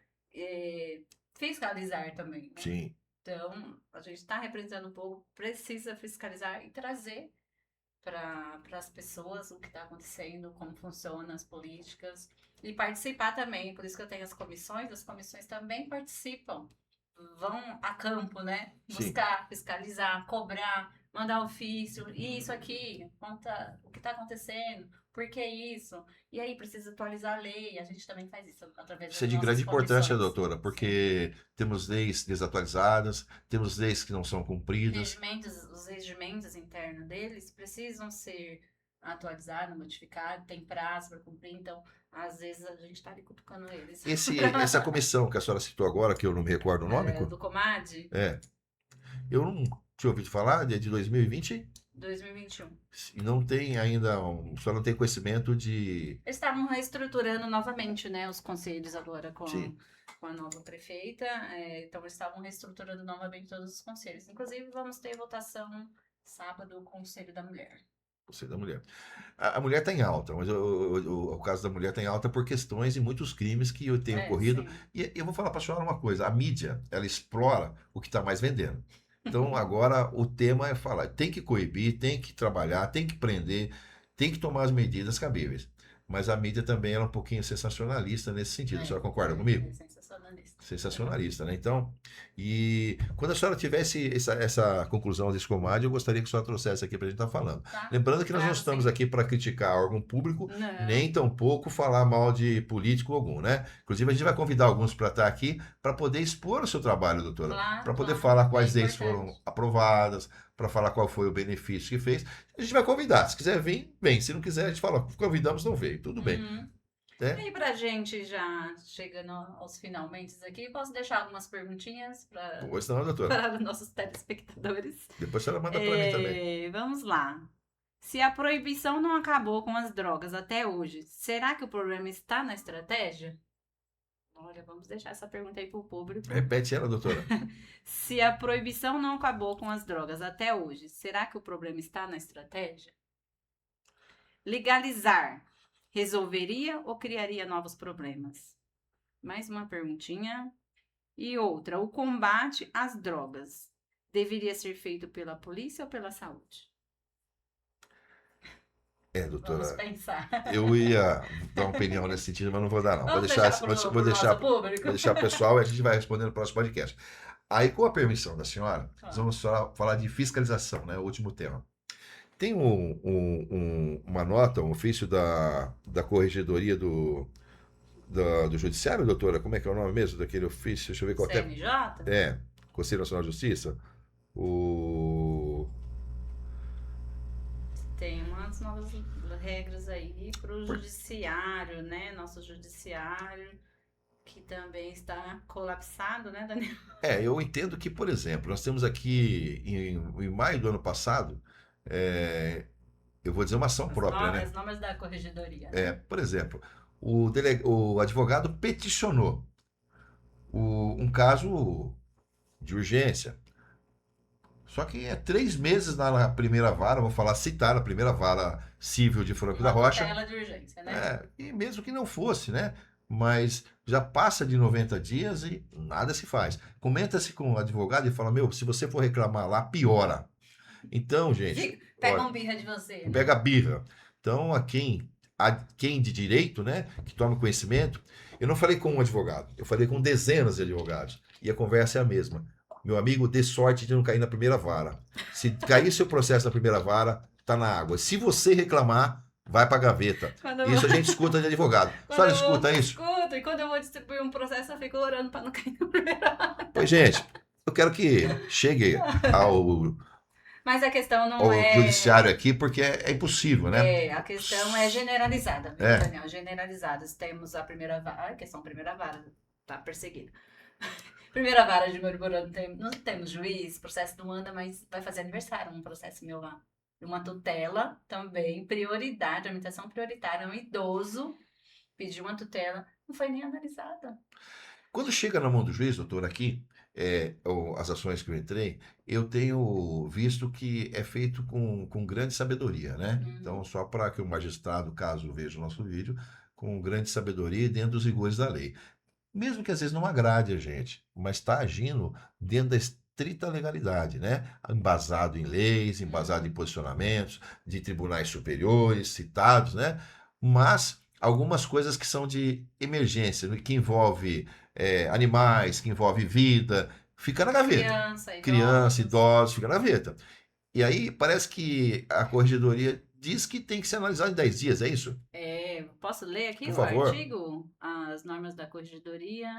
fiscalizar também, né? Sim. Então, a gente está representando o povo, precisa fiscalizar e trazer para as pessoas o que está acontecendo, como funcionam as políticas e participar também. Por isso que eu tenho as comissões também participam, vão a campo, né? Buscar, fiscalizar, cobrar, mandar ofício, isso aqui, conta o que está acontecendo, por que isso? E aí precisa atualizar a lei, a gente também faz isso através Isso é das de grande nossas importância, comissões. doutora, porque temos leis desatualizadas, temos leis que não são cumpridas. Os regimentos internos deles precisam ser atualizados, modificados, tem prazo para cumprir, então às vezes a gente está ali cutucando eles. Essa comissão que a senhora citou agora, que eu não me recordo o nome. Do Comad? Eu não tinha ouvido falar, de 2020. 2021. E não tem ainda, só não tem conhecimento de... Eles estavam reestruturando novamente, né, os conselhos agora com a nova prefeita, então eles estavam reestruturando novamente todos os conselhos. Inclusive, vamos ter votação sábado, o Conselho da Mulher. Conselho da Mulher. A mulher está em alta, mas o caso da mulher está em alta por questões e muitos crimes que eu tenho ocorrido. Sim. E eu vou falar para a senhora uma coisa, a mídia, ela explora o que está mais vendendo. Então, agora, o tema é falar, tem que coibir, tem que trabalhar, tem que prender, tem que tomar as medidas cabíveis. Mas a mídia também é um pouquinho sensacionalista nesse sentido. A senhora concorda comigo? Sensacionalista. Sensacionalista, né? Então, e quando a senhora tivesse essa conclusão desse Comad, eu gostaria que a senhora trouxesse aqui para a gente estar falando. Tá? Lembrando que nós não estamos aqui para criticar órgão público, nem tampouco falar mal de político algum, né? Inclusive, a gente vai convidar alguns para estar aqui para poder expor o seu trabalho, doutora. Para poder falar quais leis foram aprovadas, para falar qual foi o benefício que fez. A gente vai convidar. Se quiser vir, vem. Se não quiser, a gente fala, convidamos, não veio. Tudo bem. E pra gente já chegando aos finalmente aqui, posso deixar algumas perguntinhas para Pois não, doutora. para os nossos telespectadores. Depois a senhora manda para mim também. Vamos lá. Se a proibição não acabou com as drogas até hoje, será que o problema está na estratégia? Olha, vamos deixar essa pergunta aí pro público. Repete ela, doutora. Se a proibição não acabou com as drogas até hoje, será que o problema está na estratégia? Legalizar resolveria ou criaria novos problemas? Mais uma perguntinha. E outra, o combate às drogas deveria ser feito pela polícia ou pela saúde? Doutora, Vamos pensar. eu ia dar uma opinião nesse sentido, mas não vou dar, não. Vamos Vou deixar nosso público. o pessoal e a gente vai responder no próximo podcast. Aí, com a permissão da senhora, Tá. nós vamos falar de fiscalização, né? O último tema. Tem uma nota, um ofício da Corregedoria do Judiciário, doutora? Como é que é o nome mesmo daquele ofício? Deixa eu ver qual é. CNJ? Conselho Nacional de Justiça. O... Tem umas novas regras aí para o judiciário, né? Nosso judiciário, que também está colapsado, né, Daniel? Eu entendo que, por exemplo, nós temos aqui, em maio do ano passado, eu vou dizer uma ação própria, né? As normas da corregedoria. Por exemplo, o advogado peticionou um caso de urgência. Só que 3 meses na primeira vara, vou falar citar a primeira vara civil de Franco da Rocha. Uma tutela de urgência, né? E mesmo que não fosse, né? Mas já passa de 90 dias e nada se faz. Comenta-se com o advogado e fala, se você for reclamar lá, piora. Então, gente... Pega uma birra de você. Né? Pega a birra. Então, a quem de direito, né, que toma conhecimento, eu não falei com um advogado, eu falei com dezenas de advogados. E a conversa é a mesma. Meu amigo, dê sorte de não cair na primeira vara. Se cair seu processo na primeira vara, tá na água. Se você reclamar, vai pra gaveta. Isso a gente escuta de advogado. A senhora escuta isso? Escuto, e quando eu vou distribuir um processo, eu fico orando pra não cair na primeira vara. Pois, gente, eu quero que chegue Mas a questão não ao é... judiciário aqui, porque é impossível, né? A questão é generalizada, Daniel? Generalizadas. Temos a primeira vara, questão primeira vara, tá perseguida. Primeira vara de Moriborano, não temos juiz, processo não anda, mas vai fazer aniversário, um processo meu lá. Uma tutela também, prioridade, tramitação prioritária, um idoso pediu uma tutela, não foi nem analisada. Quando chega na mão do juiz, doutor, aqui, as ações que eu entrei, eu tenho visto que é feito com grande sabedoria, né? Então, só para que o magistrado, caso veja o nosso vídeo, com grande sabedoria e dentro dos rigores da lei. Mesmo que às vezes não agrade a gente, mas está agindo dentro da estrita legalidade, né? Embasado em leis, embasado em posicionamentos de tribunais superiores, citados, né? Mas algumas coisas que são de emergência, que envolve animais, que envolve vida, fica na gaveta. Criança, idosos, fica na gaveta. E aí parece que a corregedoria diz que tem que ser analisado em 10 dias, é isso? Posso ler aqui o artigo? As normas da corregedoria.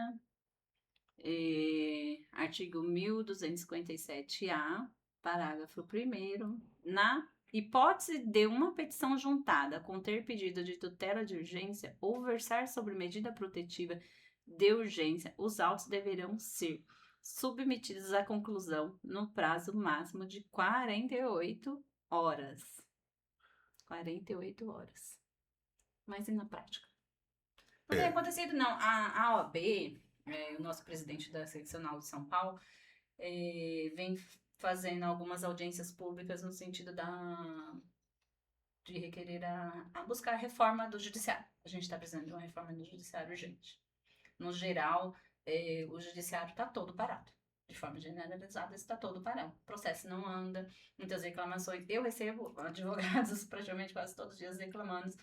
Artigo 1257-A, parágrafo 1º. Na hipótese de uma petição juntada conter pedido de tutela de urgência ou versar sobre medida protetiva de urgência, os autos deverão ser submetidos à conclusão no prazo máximo de 48 horas. 48 horas. Mas e na prática? Não tem acontecido, não. A OAB, o nosso presidente da seccional de São Paulo, vem fazendo algumas audiências públicas no sentido de requerer a buscar a reforma do judiciário. A gente está precisando de uma reforma do judiciário urgente. No geral, o judiciário está todo parado. De forma generalizada, está todo parado. O processo não anda, muitas reclamações. Eu recebo advogados praticamente quase todos os dias reclamando,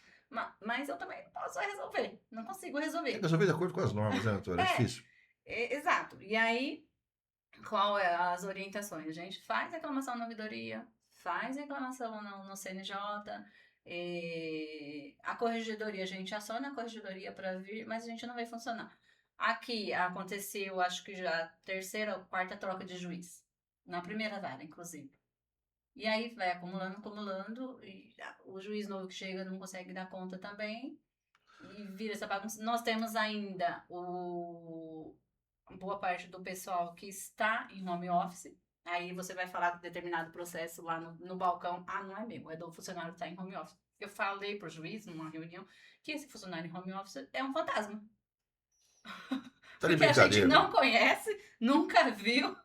mas eu também não posso resolver. Não consigo resolver. Tem que resolver de acordo com as normas, né, doutora? É difícil. Exato. E aí, qual é as orientações? A gente faz reclamação na ouvidoria, faz reclamação no CNJ, a corregedoria, a gente aciona a corregedoria para vir, mas a gente não vai funcionar. Aqui aconteceu, acho que já a terceira ou quarta troca de juiz. Na primeira vara, inclusive. E aí vai acumulando, e o juiz novo que chega não consegue dar conta também. E vira essa bagunça. Nós temos ainda boa parte do pessoal que está em home office. Aí você vai falar de determinado processo lá no balcão. Não é meu, é do funcionário que está em home office. Eu falei pro juiz, numa reunião, que esse funcionário em home office é um fantasma. Tá de Porque a gente brincadeira. não conhece, nunca viu.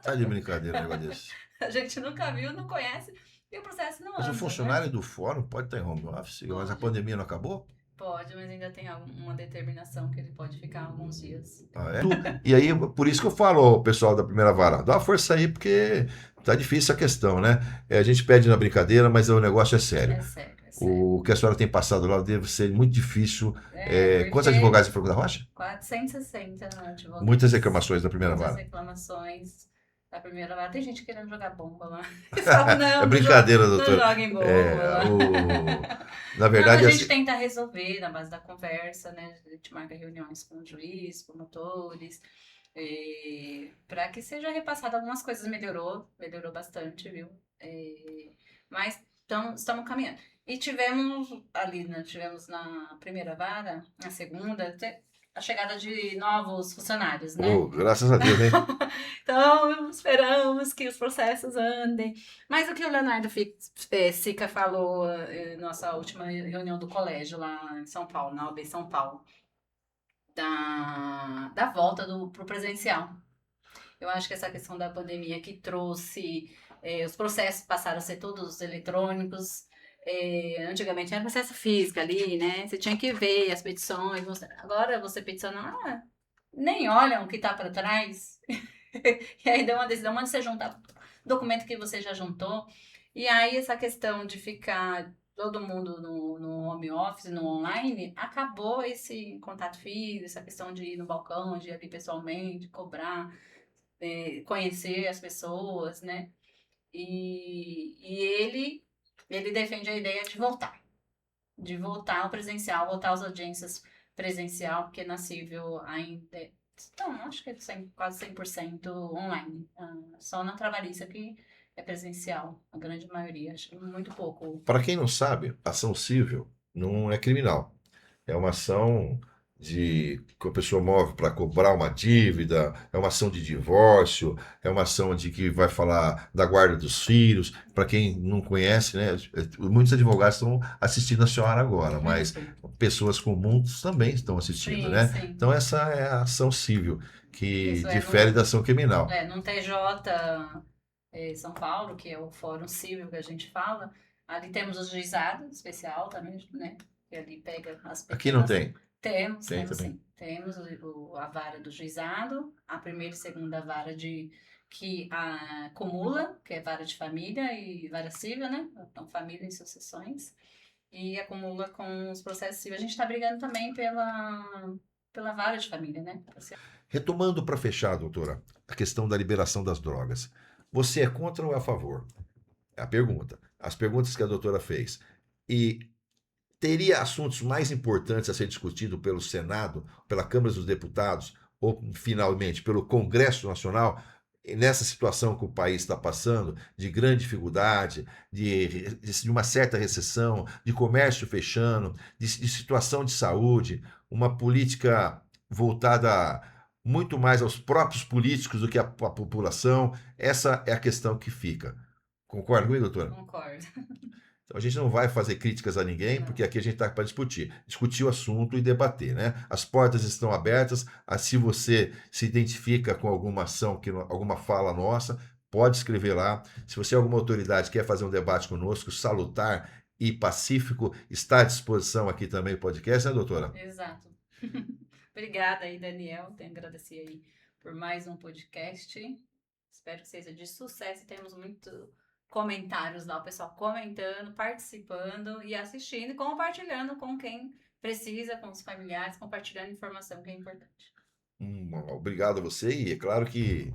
Tá de brincadeira um negócio desse. A gente nunca viu, não conhece, e o processo não anda. Mas o funcionário do fórum pode estar em home office, mas a pandemia não acabou? Pode, mas ainda tem uma determinação que ele pode ficar alguns dias. Ah, é? E aí, por isso que eu falo ao pessoal da primeira vara, dá uma força aí, porque tá difícil a questão, né? A gente pede na brincadeira, mas o negócio é sério. É sério. O que a senhora tem passado lá deve ser muito difícil. Quantos Porque advogados você falou da Rocha? 460 advogados. Muitas reclamações da primeira Muitas vara. reclamações da primeira vara. Tem gente querendo jogar bomba lá. Falo, não, É brincadeira, doutora. Não joguem bomba. Na verdade, não, a gente tenta resolver na base da conversa, né? A gente marca reuniões com o juiz, promotores, para que seja repassado. Algumas coisas melhorou bastante, viu? Mas estamos caminhando. E tivemos ali, né? Tivemos na primeira vara, na segunda, a chegada de novos funcionários, né? Graças a Deus, hein? Então, esperamos que os processos andem. Mas o que o Leonardo Sica falou na nossa última reunião do colégio lá em São Paulo, na OAB São Paulo, da volta pro presencial. Eu acho que essa questão da pandemia que trouxe, os processos passaram a ser todos eletrônicos. Antigamente era processo físico ali, né? Você tinha que ver as petições. Agora você peticiona, nem olham o que está para trás. E aí deu uma decisão, onde você juntar documento que você já juntou. E aí essa questão de ficar todo mundo no home office, no online, acabou esse contato físico, essa questão de ir no balcão, de ir ali pessoalmente, cobrar, conhecer as pessoas, né? E ele defende a ideia de voltar ao presencial, voltar às audiências presencial, porque na civil ainda... Então, acho que é quase 100% online. Só na trabalhista que é presencial, a grande maioria, acho que muito pouco. Para quem não sabe, ação civil não é criminal. É uma ação que a pessoa move para cobrar uma dívida, é uma ação de divórcio, é uma ação de que vai falar da guarda dos filhos. Para quem não conhece, né, muitos advogados estão assistindo a senhora agora, mas pessoas comuns também estão assistindo, Sim, né? sim. Então essa é a ação civil, que Isso, difere da ação criminal. No TJ São Paulo, que é o fórum civil que a gente fala, ali temos o juizado especial também, né? Que ali pega as pequenas... Aqui não tem. Temos também. sim. Temos a vara do juizado, a primeira e segunda vara que acumula, que é vara de família e vara civil, né? Então, família e sucessões. E acumula com os processos cíveis. A gente está brigando também pela vara de família, né? Retomando para fechar, doutora, a questão da liberação das drogas. Você é contra ou é a favor? É a pergunta. As perguntas que a doutora fez. E teria assuntos mais importantes a ser discutido pelo Senado, pela Câmara dos Deputados, ou finalmente pelo Congresso Nacional, nessa situação que o país está passando, de grande dificuldade, de uma certa recessão, de comércio fechando, de situação de saúde, uma política voltada muito mais aos próprios políticos do que à população. Essa é a questão que fica. Concorda comigo, doutora? Concordo. Então, a gente não vai fazer críticas a ninguém, porque aqui a gente está para discutir o assunto e debater, né? As portas estão abertas. Se você se identifica com alguma ação, alguma fala nossa, pode escrever lá. Se você é alguma autoridade quer fazer um debate conosco, salutar e pacífico, está à disposição aqui também o podcast, né, doutora? Exato. Obrigada aí, Daniel. Tenho que agradecer aí por mais um podcast. Espero que seja de sucesso e temos muito comentários lá, o pessoal comentando, participando e assistindo e compartilhando com quem precisa, com os familiares, compartilhando informação que é importante. Obrigado a você e é claro que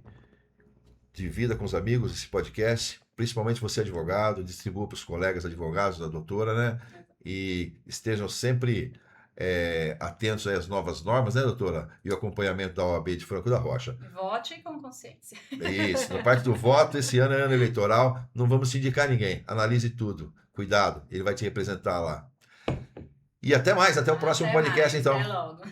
divida com os amigos esse podcast, principalmente você advogado, distribua para os colegas advogados da doutora, né? E estejam sempre atentos às novas normas, né, doutora? E o acompanhamento da OAB de Franco da Rocha. Vote com consciência. Isso, na parte do voto, esse ano é ano eleitoral, não vamos se indicar ninguém. Analise tudo. Cuidado, ele vai te representar lá. E até mais, até o próximo podcast, então. Até logo.